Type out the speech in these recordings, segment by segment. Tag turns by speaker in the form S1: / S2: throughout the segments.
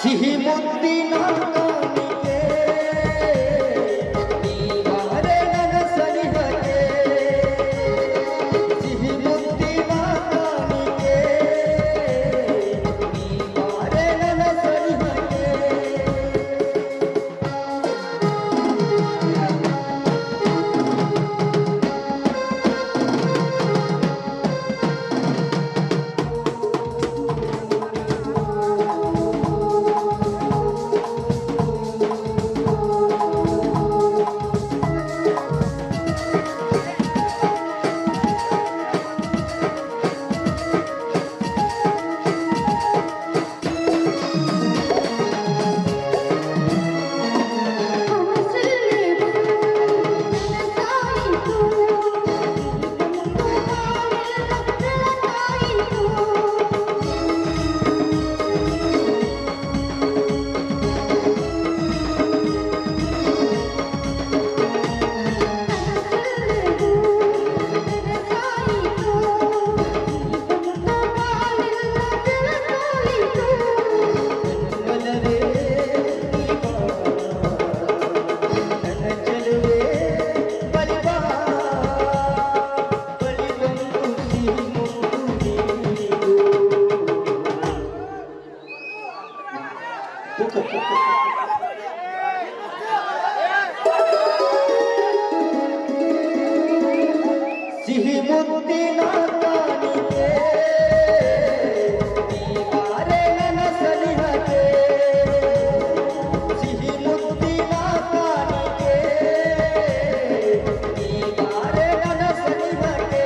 S1: ಸಿಹಿ ಮುತ್ತಿನ ಕಾಣಿಕೆ ನೀವಾರೆ ನನ್ನ ಸನಿಹಕ್ಕೆ ಸಿಹಿ ಮುತ್ತಿನ ಕಾಣಿಕೆ ನೀವಾರೆ ನನ್ನ ಸನಿಹಕ್ಕೆ ಸಿಹಿ ಮುತ್ತಿನ ಕಾಣಿಕೆ ನೀವಾರೆ ನನ್ನ ಸನಿಹಕ್ಕೆ ಸಿಹಿ ಮುತ್ತಿನ ಕಾಣಿಕೆ ನೀವಾರೆ ನನ್ನ ಸನಿಹಕ್ಕೆ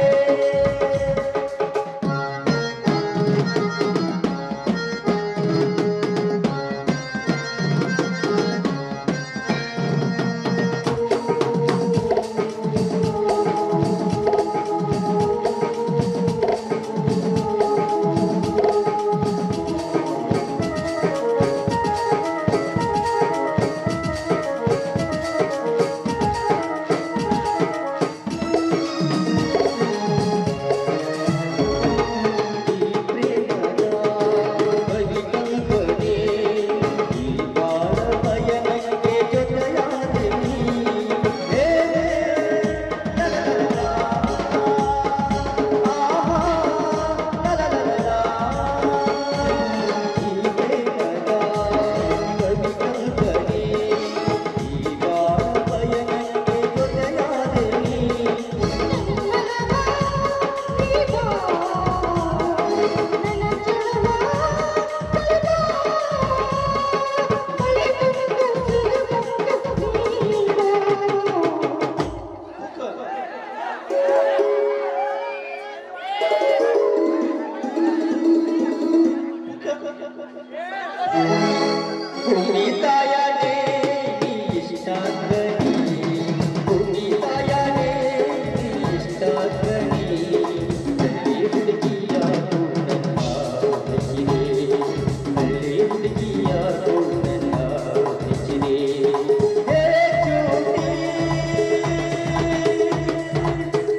S1: ಭೂಮಿತಾಯನೇ ಇಷ್ಟಾಗ್ನಿ ಭೂಮಿತಾಯನೇ ಇಷ್ಟಾಗ್ನಿ ಅಲ್ಲಿ ಹುಡುಗಿಯ ನನ್ನ ನೆಚ್ಚಿದೆ ಅಲ್ಲಿ ಹುಡುಗಿಯ ನನ್ನ ನೆಚ್ಚಿದೆ ಹೇ ಚೂಟಿ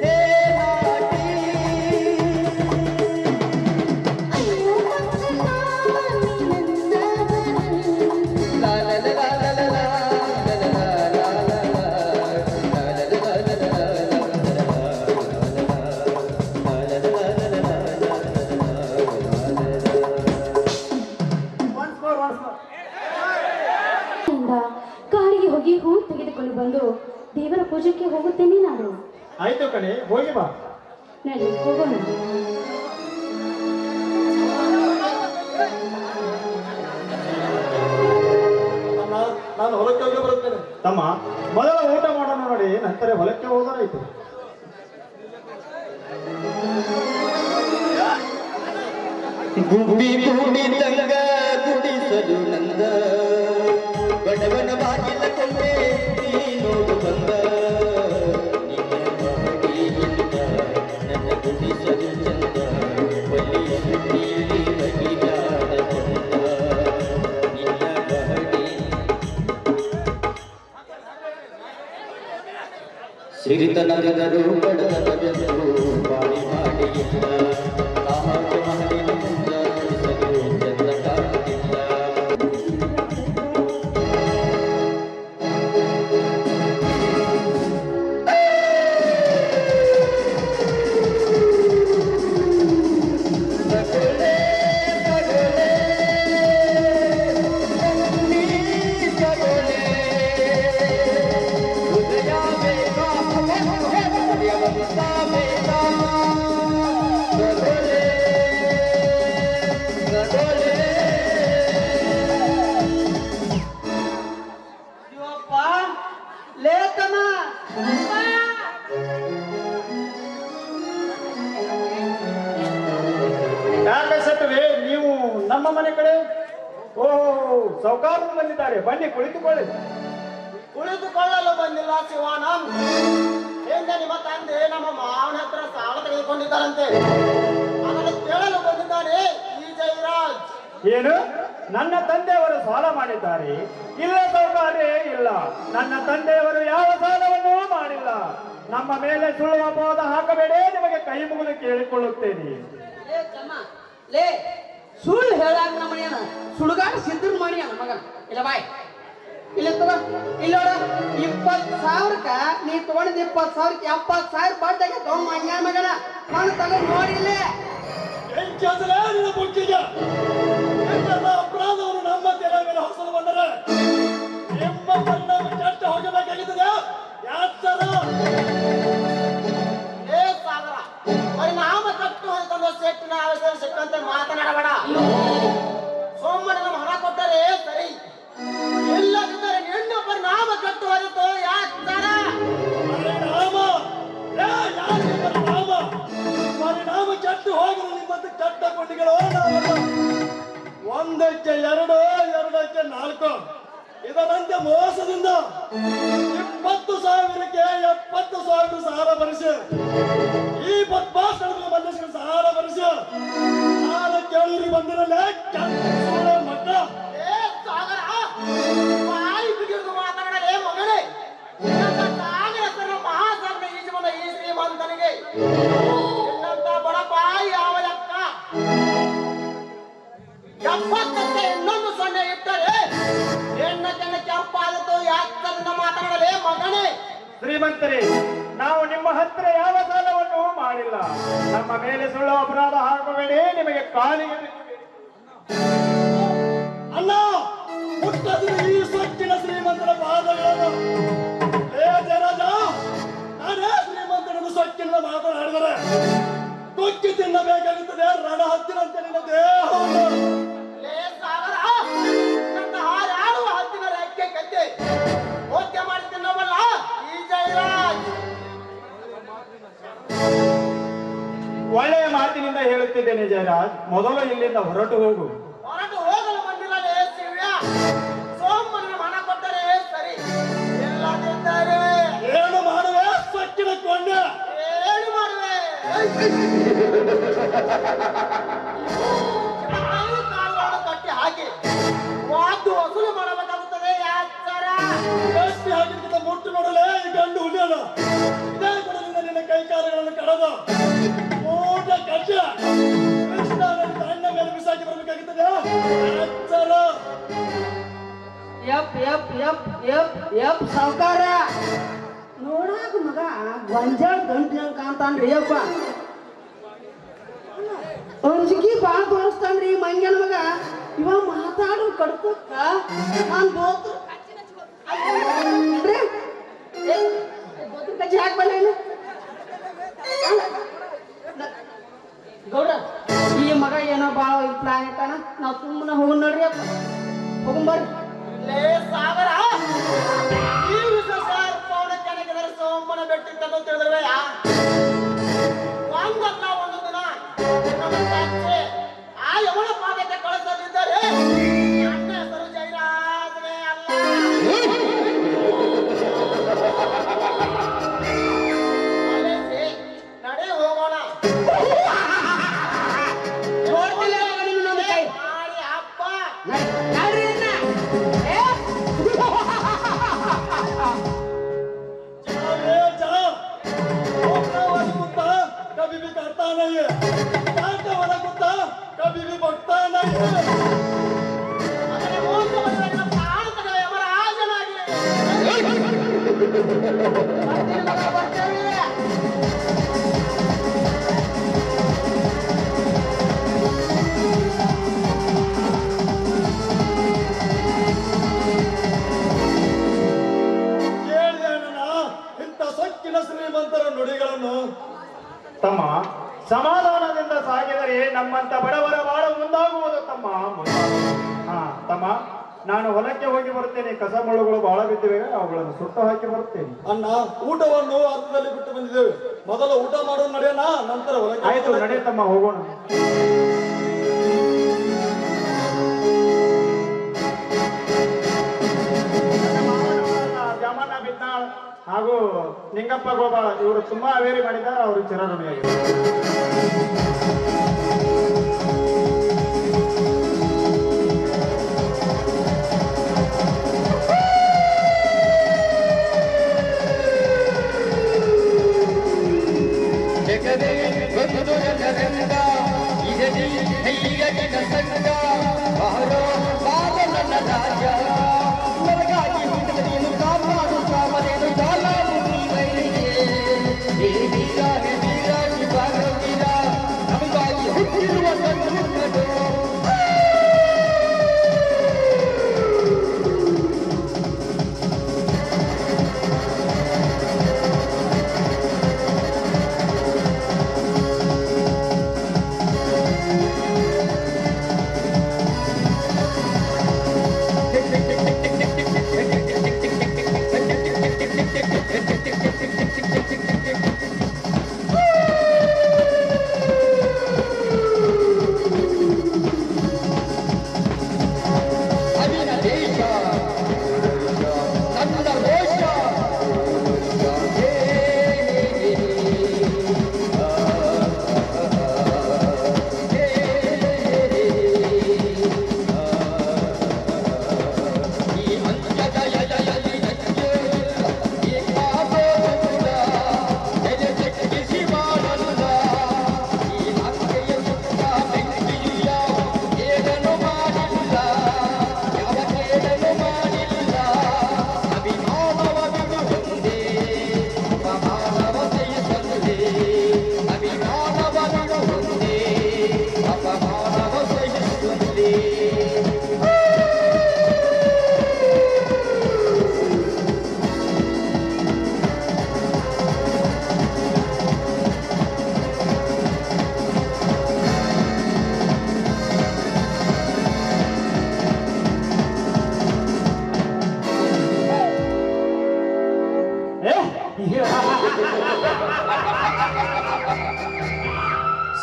S1: ಹೇ ನಾಟಿ
S2: ಕಾಡಿಗೆ ಹೋಗಿ ಹೂ ತೆಗೆದುಕೊಂಡು ಬಂದು ದೇವರ ಪೂಜೆಗೆ ಹೋಗುತ್ತೇನೆ ನಾನು.
S3: ಆಯ್ತು ಕಣೆ, ಹೋಗಿ ಬಾ.
S2: ನಡಿ ಹೋಗೋಣ.
S3: ನಾನು ಹೊಲಕ್ಕೆ ಹೋಗಿ ಬರುತ್ತೇನೆ. ತಮ್ಮ, ಮೊದಲ ಊಟ ಮಾಡೋಣ ನೋಡಿ, ನಂತರ ಹೊಲಕ್ಕೆ ಹೋಗೋಣಾಯ್ತು.
S1: ಗುಬ್ಬಿ ಕುಡಿದಂಗ ಕುಡಿಸಲು ನಂದ ಬಡವನ ಬಾಗಿಲ ಕೊಂಡೆ ನೀನೋಡು ಬಂದ ನಿನ್ನ ಮಹಡಿಯಿಂದ ನನ್ನ ಕುಡಿಸಲು ಚಂದ ಬಲಿಯ ನೀಲಿ ಬಗಿದಾಡ ಚಂದ ನಿನ್ನ ಮಹಡಿ ಸಿರಿತನಗದರು ಬಡತನವೆಂದು ಬಾಳಿ ಮಾಡಿಲ್ಲ ಕಾಹಾಗೆ ಮಹಡಿನ ಮುಂದ ಕುಡಿಸಲು ಚಂದ ಕಾಣುತ್ತಿಲ್ಲ
S3: ಈ ಕಡೆ. ಓ ಸಾವುಕಾರರು ಬಂದಿದ್ದಾರೆ, ಬನ್ನಿ ಕುಳಿತುಕೊಳ್ಳಿ.
S4: ಕುಳಿತುಕೊಳ್ಳಲು ಬಂದಿಲ್ಲ ಶಿವಾನಂದ್. ಹಿಂದೆ ನಿಮ್ಮ ತಂದೆ ನಮ್ಮ ಮಾವನ ಹತ್ರ ಸಾಲ ತೆಗೆದುಕೊಂಡಿದ್ದಾರಂತೆ, ಅದನ್ನು ಕೇಳಲು ಬಂದಿದ್ದಾನೆ ಈ ಜಯರಾಜ್.
S3: ಏನು, ನನ್ನ ತಂದೆಯವರು ಸಾಲ ಮಾಡಿದ್ದಾರೆ? ಇಲ್ಲ ಸಾವುಕಾರೇ, ಇಲ್ಲ, ನನ್ನ ತಂದೆಯವರು ಯಾವ ಸಾಲವನ್ನೂ ಮಾಡಿಲ್ಲ. ನಮ್ಮ ಮೇಲೆ ಸುಳ್ಳು ಅಪವಾದ ಹಾಕಬೇಡಿ, ನಿಮಗೆ ಕೈ ಮುಗಿದು ಕೇಳಿಕೊಳ್ಳುತ್ತೇನೆ.
S5: ಲೇ ಸುಳ್ಳು ಹೇಳಾಕ ನಮ್ಮನೇನ ಸುಡುಗಾಡ ಸಿದ್ಧರು ಮಾಡಿ ಮಗನ. ಇಲ್ಲ ಬಾಯ್, ಇಲ್ಲಿ ತಗೋ, ಇಲ್ಲಿ ನೋಡ, 20,000ಕ್ಕ ನೀ ತಗೊಂಡಿದ್ದ 20,000ಕ್ಕೆ 70,000 ಬಡ್ಡಿಗೆ ತಗೊಂಡ್ ಮಂಗ್ಯ ಮಗನ. ನಾನು ತಗೊಂಡು ನೋಡಿಲ್ಲೇ
S3: ಅಪರಾಧವನ್ನು ನಮ್ಮ ತೆರೆ ಮೇಲೆ ಹೊಸಲು ಬಂದರೆ ನಿಮ್ಮ ಪರಿಣಾಮ ಕೆಟ್ಟ ಹೋಗಬೇಕಾಗುತ್ತದೆ.
S4: ಏ ಸಾಗರ, ಪರಿಣಾಮ ಕಟ್ಟು ಹೋಯ್ತಂದ್ರೆ ಸೆಟ್ಟಿನ ಅವಶ್ಯ ಸಿಕ್ಕಂತೆ ಮಾತನಾಡಬೇಡ. ಸೋಮಣ್ಣ ನಮ್ಮ ಹಣ ಕೊಟ್ಟರೆ ಸರಿ, ಇಲ್ಲದಿದ್ದರೆ ನಿನ್ನ ಪರಿಣಾಮ ಕಟ್ಟು ಹೋಯಿತು. ಯಾಕಾರ
S3: ಪರಿಣಾಮ ಕೆಟ್ಟು ಹೋಗಲು ನಿಮ್ಮಂತ ಕೆಟ್ಟ ಕೊಂಡಿಗಳು ಒಂದಕ್ಕೆ 2, 2ಕ್ಕೆ 4 ಇದರಂತೆ ಮೋಸದಿಂದ 20,000ಕ್ಕೆ 70,000 ಸಾಲ ಭರಿಸಿ, ಈ ಬದ್ಮಾಸ್ತರ ಮನುಷ್ಯನ ಸಾಲ ಭರಿಸಿ ಸಾಲ ಕೇಳಿ ಬಂದಿರಲೇ ಮಕ್ಕ.
S4: ಏ ಸಾಗರ, ಬಾಯಿ ಬಿಗಿದು ಮಾತನಾಡಲೇ ಮಗನೇ. ಸಾಗರ ಮಹಾಸಾಗರ ಈಜು ಬಂದ ಈ ಶ್ರೀಮಂತನಿಗೆ ಇನ್ನಂತ ಬಡ ಬಾಯಿ ಯಾವ ಲೆಕ್ಕ? 70ಕ್ಕೆ ಇನ್ನೊಂದು 0 ಇಟ್ಟರೆ ಹೆಣ್ಣಕ್ಕೆ ಕೆಂಪಾದತ್ತು. ಯಾಕಂದ ಮಾತನಾಡಲೇ ಮಗನೇ.
S3: ಶ್ರೀಮಂತರೇ, ನಾವು ನಿಮ್ಮ ಹತ್ರ ಯಾವ ಸಾಲವನ್ನು ಮಾಡಿಲ್ಲ. ನಮ್ಮ ಮೇಲೆ ಸುಳ್ಳು ಅಪರಾಧ ಹಾಕಬೇಡಿ, ನಿಮಗೆ ಕಾಲಿಗೆ ಅಲ್ಲ ಮುಟ್ಟದಿನ ಈ ಸೊಕ್ಕಿನ ಶ್ರೀಮಂತರ ಪಾದಗಳನ್ನು. ಜಯರಾಜ, ನಾನೇ ಶ್ರೀಮಂತರನ್ನು ಸೊಕ್ಕಿನ ಮಾತನಾಡಿದರೆ ಕೊಕ್ಕಿ ತಿನ್ನಬೇಕಾಗುತ್ತದೆ. ರಣ ಹತ್ತಿರಂತೆ ನಿನ್ನ ದೇಹವನ್ನು.
S4: ಲೇ ಸಾಗರ, ನನ್ನ ಹಾರಾಡುವ ಹತ್ತಿನ ರೆಕ್ಕೆ ಕತ್ತೆ ಓದ್ಯ ಮಾಡಿ ತಿನ್ನವಲ್ಲ ಈ ಜಯರಾಜ್.
S3: ಒಳ್ಳೆಯ ಮಾತಿನಿಂದ ಹೇಳುತ್ತಿದ್ದೇನೆ ಜಯರಾಜ್, ಮೊದಲು ಇಲ್ಲಿಂದ ಹೊರಟು ಹೋಗು.
S4: ಹೊರಟು ಹೋಗಲು ಬಂದಿಲ್ಲ ಲೇ ಶಿವ್ಯ. ಸೋಮಣ್ಣ ಹಣ ಕೊಟ್ಟರೆ ಸರಿ, ಇಲ್ಲದಿದ್ದರೆ
S3: ಏನು ಮಾಡುವೆ ಸೊಕ್ಕಿನ ಕೊಂಡೆ?
S4: ಏನು ಮಾಡುವೆ? ಕಾಲುಗಳನ್ನು ಕಟ್ಟಿ ಹಾಕಿ ವಾದ್ದು ವಸೂಲು ಮಾಡಬೇಕಾಗುತ್ತದೆ. ಯಾಚಾರ
S3: ಕಟ್ಟಿ ಹಾಕಿದ ಮುಟ್ಟು ನೋಡಲೇ ಈ ಗಂಡು ಹುಲಿಯಲ್ಲ. ಇದೇ ಕೊಡಲಿಂದ ನಿನ್ನ ಕೈಕಾಲುಗಳನ್ನು ಕಡದ ಊಟ ಕಟ್ಟ ಕೃಷ್ಣ ಅಣ್ಣ ಮೇಲೆ ಬಿಸಾಕಿ ಬರಬೇಕಾಗುತ್ತದೆ. ಎಚ್ಚರ.
S5: ಯಪ್ ಸಾವುಕಾರ ನೋಡಾಕ ಮಗ ಗೊಂಜಾಳ ಗಂಟು ಕಾಣ್ತಾನ್ರಿ. ಯಪ್ಪ ಅಂಜಿಕೆ ಬಾಳ ತೋರಿಸ್ತಾನ್ರಿ ಈ ಮಂಗ್ಯನ ಮಗ. ಇವ ಮಾತಾಡು ಕಡ್ಕೋಕ್ಕ ನಾನ್ ದೋತ್ರ ಕಜ್ಜಿ ಹಾಕಿ ಬಂದೇನು ಗೌಡ. ಈ ಮಗ ಏನೋ ಬಾಳ ಪ್ಲಾನ್ ಇಟ್ಟಾನ. ನಾವು ಸುಮ್ಮನೆ ಹೋಗೋಣ ನೋಡ್ರಿ. ಅಪ್ಪ ಹೋಗಂಬರ್ರಿ.
S4: ಲೇ ಸಾಗರ, ಈ ವಿಷಯ ಪೌನ ಕೆಣಕಿದರೆ ಸೋಮನ ಬೆಟ್ಟಿದ್ದನ್ನು ತಿಳಿದಿರುವೆ. ಒಂದಲ್ಲ ಒಂದು ದಿನ ನಮ್ಮ ತಂದೆ ಆ ಯಮನ ಪಾದಕ್ಕೆ ಕಳಿಸಲಿದ್ದರೆ ನನ್ನ ಹೆಸರು ಜೈರಾಜನೇ ಅಲ್ಲ. ಅಲೆಸಿ, ನಡೆ ಹೋಗೋಣ.
S5: ನೋಡ್ತಿಲ್ಲ ಮಗ ನೀನು ನನ್ನ ಕೈ.
S4: ಮಾಡಿ ಅಪ್ಪ
S5: ನಡ್ರಿ ಅಣ್ಣ.
S3: कभी भी करता नहीं है, कांटे वाला कुत्ता कभी भी भगता नहीं है.
S4: ಅದನ್ನು ಮೋಸ ಮಾಡಿದ ಕಾಣ್ತದೆ ಯಮರಾಜನಾಗಿ.
S5: ಬರ್ತೀನಿ ಮಗ, ಬರ್ತೇವೆ.
S3: ಇಂಥ ಸೊಕ್ಕಿನ ಶ್ರೀಮಂತರ ನುಡಿಗಳನ್ನು. ತಮ್ಮ, ಸಮಾಧಾನದಿಂದ ಸಾಗಿದರೆ ನಮ್ಮಂತ ಬಡವರ ಬಾಳ ಮುಂದಾಗುವುದು ತಮ್ಮ. ಹಾ ತಮ್ಮ, ನಾನು ಹೊಲಕ್ಕೆ ಹೋಗಿ ಬರುತ್ತೇನೆ. ಕಸ ಮುಳುಗಳು ಬಹಳ ಬಿದ್ದಿವೆ, ಅವುಗಳನ್ನು ಸುಟ್ಟು ಹಾಕಿ ಬರುತ್ತೇನೆ.
S6: ಅಣ್ಣ, ಊಟವನ್ನು ಅರ್ಥದಲ್ಲಿ ಬಿಟ್ಟು ಬಂದಿದ್ದೇವೆ. ಮೊದಲು ಊಟ ಮಾಡೋದು ನಡೆಯೋಣ, ನಂತರ ಹೊಲಕ್ಕೆ
S3: ಆಯ್ತು, ನಡೆ ತಮ್ಮ, ಹೋಗೋಣ. ಹಾಗೂ ನಿಂಗಪ್ಪ ಗೋಪಾಳ ಇವರು ತುಂಬಾ ಅವೇರಿ ಮಾಡಿದ್ದಾರೆ. ಅವರು ಚಿರಋಣಿಯಾಗಿದ್ದಾರೆ.
S1: ಜಗವೇ ಬಂದು ಜನರಂಗ ಇದರಿ ಕೈಯಗಿನ ಸಂಗ ಬಾರೋ ಬಾರ ನನ್ನ ರಾಜ ನನಗಾಗಿ ಹುಟ್ಟಿದ ನೀನು ಕಾಪಾಡು ಕಾಮರೇನು ಜಾಲ ಮುಗಿವರಿಗೆ ಹೇ ವೀರ ಹೇ ವೀರ ಶಿವಾರ ವೀರ ನಮಗಾಗಿ ಹುಟ್ಟಿರುವ ಕಣ್ಣು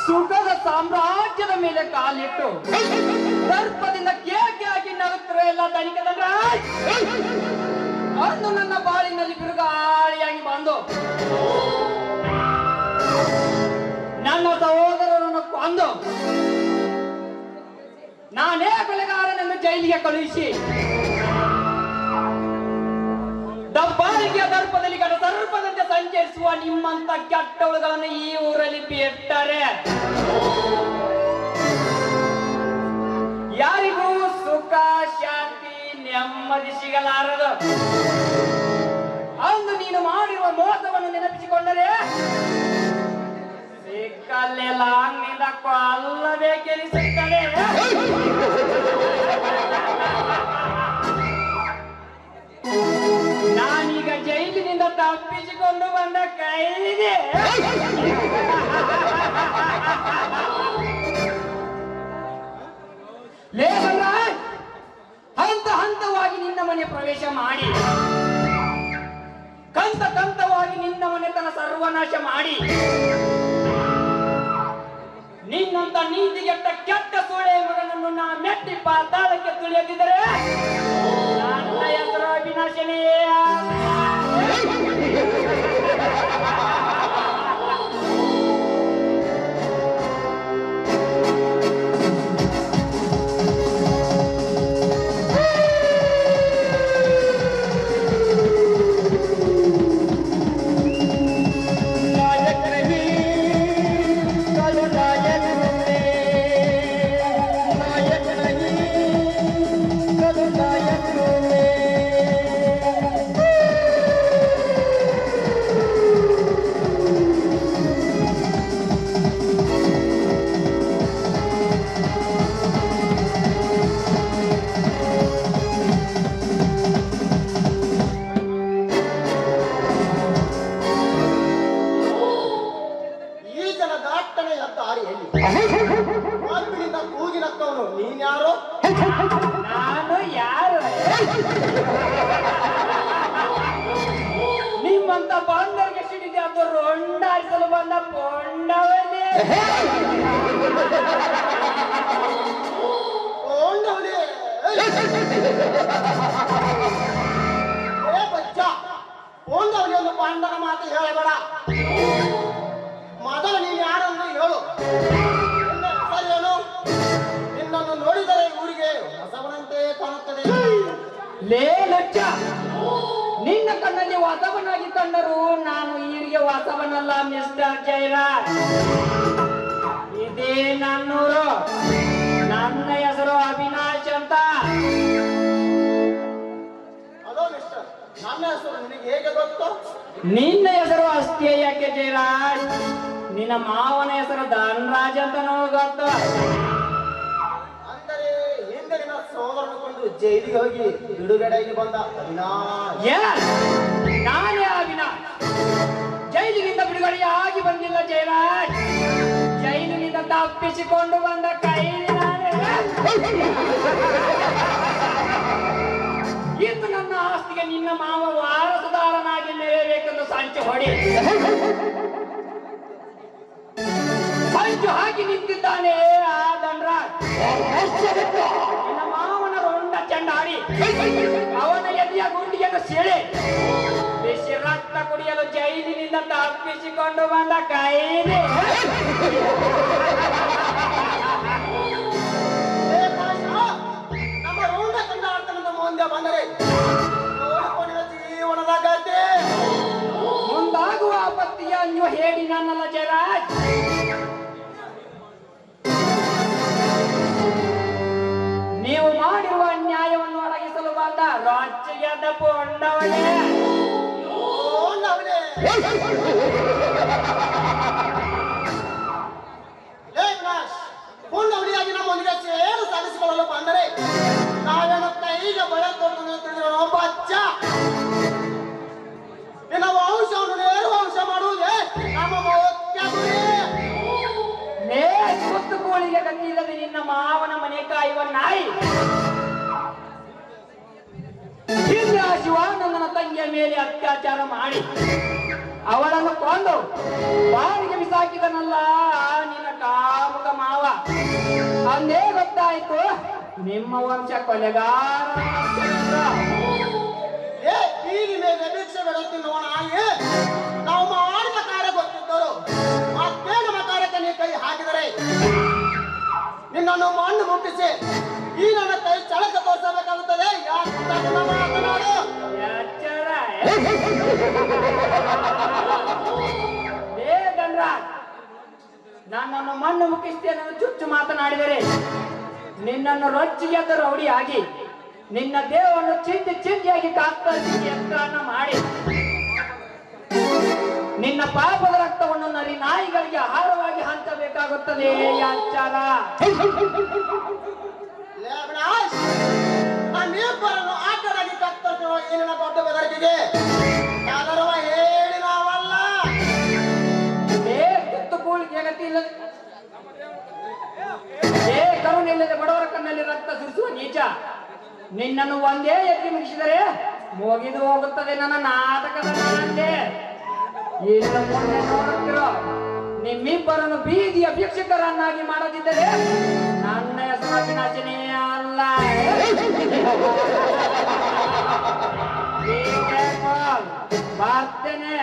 S5: ಸುಖದ ಸಾಮ್ರಾಜ್ಯದ ಮೇಲೆ ಕಾಲಿಟ್ಟು ದರ್ಪದಿಂದ ಕೇಕೆ ಹಾಕಿ ನಗುತ್ತಿರೋ ಎಲ್ಲ ಧನಿಕದಂದ್ರ ಅಂದು ನನ್ನ ಬಾಳಿನಲ್ಲಿ ಬಿರುಗಾಳಿಯಾಗಿ ಬಂದು ನನ್ನ ಸಹೋದರರನ್ನು ಕೊಂದು ನಾನೇ ಕೊಲೆಗಾರನನ್ನು ಜೈಲಿಗೆ ಕಳುಹಿಸಿ ದಬ್ಬಾಳಿಕೆಯ ದರ್ಪದಲ್ಲಿ ಗಡ ಸರ್ಪದಂತೆ ಸಂಚರಿಸುವ ನಿಮ್ಮಂತ ಕೆಟ್ಟವುಗಳನ್ನು ಈ ಊರಲ್ಲಿ ಬಿಟ್ಟರೆ ಯಾರಿಗೂ ಸುಖ ಶಾಂತಿ ನೆಮ್ಮದಿ ಸಿಗಲಾರದು. ಅಂದು ನೀನು ಮಾಡಿರುವ ಮೋಸವನ್ನು ನೆನಪಿಸಿಕೊಂಡರೆ ಸಿಕ್ಕಲ್ಲೆಲ್ಲ ಅಂಗಿನಿಂದ ಕೊಲ್ಲಬೇಕೆನಿಸುತ್ತದೆ. ನಾನೀಗ ಜೈಲಿನಿಂದ ತಪ್ಪಿಸಿಕೊಂಡು ಬಂದ ಕೈದೆ. ಹಂತ ಹಂತವಾಗಿ ನಿನ್ನ ಮನೆ ಪ್ರವೇಶ ಮಾಡಿ ಕಂತ ಕಂತವಾಗಿ ನಿನ್ನ ಮನೆತನ ಸರ್ವನಾಶ ಮಾಡಿ ನಿನ್ನಂತ ನೀತಿಗೆಟ್ಟ ಕೆಟ್ಟ ಸೂಳೆ ಮಗನನ್ನು ನಾ ಮೆಟ್ಟಿ ಪಾತಾಳಕ್ಕೆ ತುಳಿಯದಿದ್ದರೆ ನನ್ನ ಹೆಸರು ಅವಿನಾಶನೇ.
S4: ನೀನ್ಯಾರು?
S5: ನಾನು ಯಾರು? ನಿಮ್ಮಂತ ಬಂದರಿಗೆ ಸಿಡಿದೆ ಅದು ರೊಂಡಾಯಿಸಲು ಬಂದ ಪೊಂಡವನೇ.
S4: ಒಂದವರಿಗೆ ಒಂದು ಪಾಂಡನ ಮಾತು ಹೇಳಬೇಡ. ಮೊದಲು ನೀನು ಯಾರನ್ನು ಹೇಳು. ನಿನ್ನ ಹೆಸರೇನು? ನಿನ್ನನ್ನು ನೋಡಿದರೆ ಊರಿಗೆ ಹೊಸವನಂತೆ ಕಾಣುತ್ತದೆ.
S5: ಲೇ ಲಜ್ಜ, ನಿನ್ನ ಕಣ್ಣಲ್ಲಿ ವಾಸವನಾಗಿ ಕಂಡರು ನಾನು ಈರಿಗೆ ವಾಸವನಲ್ಲ ಮಿಸ್ಟರ್ ಜಯರಾಜ್. ಇದೇ ನನ್ನೂರು. ನನ್ನ ಹೆಸರು ಅವಿನಾಶ್ ಅಂತ.
S4: ಹಲೋ ಮಿಸ್ಟರ್, ನನ್ನ ಹೆಸರು ನಿನಗೆ ಹೇಗೆ ಗೊತ್ತು?
S5: ನಿನ್ನ ಹೆಸರು ಅಷ್ಟೇ ಯಾಕೆ ಜಯರಾಜ್? ನಿನ್ನ ಮಾವನ ಹೆಸರು ಧನರಾಜ್ ಅಂತ ಗೊತ್ತು.
S4: ಅಂದರೆ ಹಿಂದೆ ನಿನ್ನ ಸೋದರನು ಕೊಂಡು ಜೈಲಿಗೆ ಹೋಗಿ ಬಿಡುಗಡೆಗೆ ಬಂದ ಅವಿನಾಶ್.
S5: ನಾನೇ ಅವಿನಾಶ್. ಜೈಲಿನಿಂದ ಬಿಡುಗಡೆಯಾಗಿ ಬಂದಿಲ್ಲ ಜಯರಾಜ್. ಜೈಲಿನಿಂದ ತಪ್ಪಿಸಿಕೊಂಡು ಬಂದ ಕೈದಿ ನಾನೇ. ಇಂದು ನನ್ನ ಆಸ್ತಿಗೆ ನಿನ್ನ ಮಾವ ವಾರಸುದಾರನಾಗಿ ಮೆರೆಯಬೇಕೆಂದು ಸಂಚು ಹೊಡಿ ಸಂಚು ಹಾಕಿ ನಿಂತಿದ್ದಾನೆ ಆ ಧನರಾಜ್. ನಿನ್ನ ಮಾವನ ರುಂಡ ಚೆಂಡಾಡಿ ಅವನ ಎದೆಯ ಗುಂಡಿಯನ್ನು ಸೆಳೆ ಬಿಸಿ ರಕ್ತ ಕುಡಿಯಲು ಜೈಲಿನಿಂದ ತಪ್ಪಿಸಿಕೊಂಡು ಬಂದ ಕೈದಿ.
S4: ನಮ್ಮ ರೋಗ ಕಂಡ ಮುಂದೆ ಬಂದರೆ ನೋಡಿಕೊಂಡಿನ ಜೀವನದ ಗತಿ
S5: ಮುಂದಾಗುವ ಆಪತ್ತಿಯ ನೀವು ಹೇಳಿ ನನ್ನಲ್ಲ ಜಯರಾಜ್. ನೀವು ಮಾಡಿರುವ ಅನ್ಯಾಯವನ್ನು ಅಡಗಿಸಲು ಬಂದ ರಾಜ್ಯದ ಪೊಂಡವನೇ.
S4: ಪೂರ್ಣವಳಿಯಾಗಿ ನಮ್ಮೊಂದಿಗೆ ಸೇರು ಸಾಧಿಸಿಕೊಳ್ಳಲು ಬಂದರೆ ನಾವೇನು ಕೈಗೆ ಬಳೆ ಕೊಟ್ಟು ತಿಳಿದಿರೋ ಬಚ್ಚ. ನಿನ್ನ ವಂಶವನ್ನು ನೇರ ವಂಶ ಮಾಡುವುದೇ ನಮ್ಮ ಮುಖ್ಯ ಗುರಿ.
S5: ಸುತ್ತು ಕೋಳಿಗೆ ಗತಿ ಇಲ್ಲದೆ ನಿನ್ನ ಮಾವನ ಮನೆ ಕಾಯುವ ನಾಯಿ. ಹಿಂದೆ ಆ ಶಿವಾನಂದನ ತಂಗಿಯ ಮೇಲೆ ಅತ್ಯಾಚಾರ ಮಾಡಿ ಅವಳನ್ನು ಕೊಂದು ಬಾವಿಗೆ ಬಿಸಾಕಿದನಲ್ಲ ನಿನ್ನ ಕಾಮುಕ ಮಾವ. ಅಂದೇ ಗೊತ್ತಾಯ್ತು ನಿಮ್ಮ ವಂಶ ಕೊಲೆಗಾರ.
S4: ಬೀದಿ ಮೇಲೆ ಭಿಕ್ಷೆ ಬೆಳೆಯುತ್ತಿರುವ ನಾಯಿ ನಾವು ಮಾಡಿದ ಕಾರ್ಯ ಗೊತ್ತಿದ್ದರು ಮತ್ತೆ ನಮ್ಮ ಕಾರ್ಯಕ್ಕೆ ನೀ ಕೈ ಹಾಕಿದರೆ ನಿನ್ನನ್ನು ಮಣ್ಣು ಮುಟ್ಟಿಸಿ ಈ ನನ್ನ ಕೈ ಚಳಕ ತೋರಿಸಬೇಕಾಗುತ್ತದೆ. ಮಾತನಾಡು.
S5: ನನ್ನನ್ನು ಮಣ್ಣು ಮುಗಿಸ್ತೇನೆ ಚುಚ್ಚು ಮಾತನಾಡಿದರೆ ನಿನ್ನನ್ನು ರೊಚ್ಚಿಗೆದ್ದ ರೌಡಿಯಾಗಿ ನಿನ್ನ ದೇಹವನ್ನು ಚಿಂದಿಯಾಗಿ ಕಾಸ್ತರಿಸಿ ಎತ್ತರನ್ನ ಮಾಡಿ ನಿನ್ನ ಪಾಪದ ರಕ್ತವನ್ನು ನರಿ ನಾಯಿಗಳಿಗೆ ಆಹಾರವಾಗಿ ಹಂಚಬೇಕಾಗುತ್ತದೆ. ಯಾಚಾರ
S4: ನಮ್ಮಿಬ್ಬರನ್ನು ಆಟವಾಗಿ ಕತ್ತರಿಸುವ ಏನಿನ ದೊಡ್ಡ ಬೆದರಿಕೆಗೆ ಯಾದರವ ಹೇಳಿ ನಾವಲ್ಲ.
S5: ಕೂಳಿಗೆ ಗತಿ ಇಲ್ಲದೆ ಕರುಣೆ ಇಲ್ಲದೆ ಬಡವರ ಕಣ್ಣಲ್ಲಿ ರಕ್ತ ಸುರಿಸುವ ನೀಚ ನಿನ್ನನ್ನು ಒಂದೇ ಎತ್ತಿ ಮುಗಿಸಿದರೆ ಮುಗಿದು ಹೋಗುತ್ತದೆ ನನ್ನ ನಾಟಕದ ನಾಂದೆ. ಇನ್ನು ಮುಂದೆ ನೋಡುತ್ತಿರೋ ನಿಮ್ಮಿಬ್ಬರನ್ನು ಬೀದಿಯ ಭಿಕ್ಷಕರನ್ನಾಗಿ ಮಾಡದಿದ್ದರೆ ನನ್ನ ಹೆಸರು ಅವಿನಾಶನೇ ಅಲ್ಲ. ಬರ್ತೇನೆ.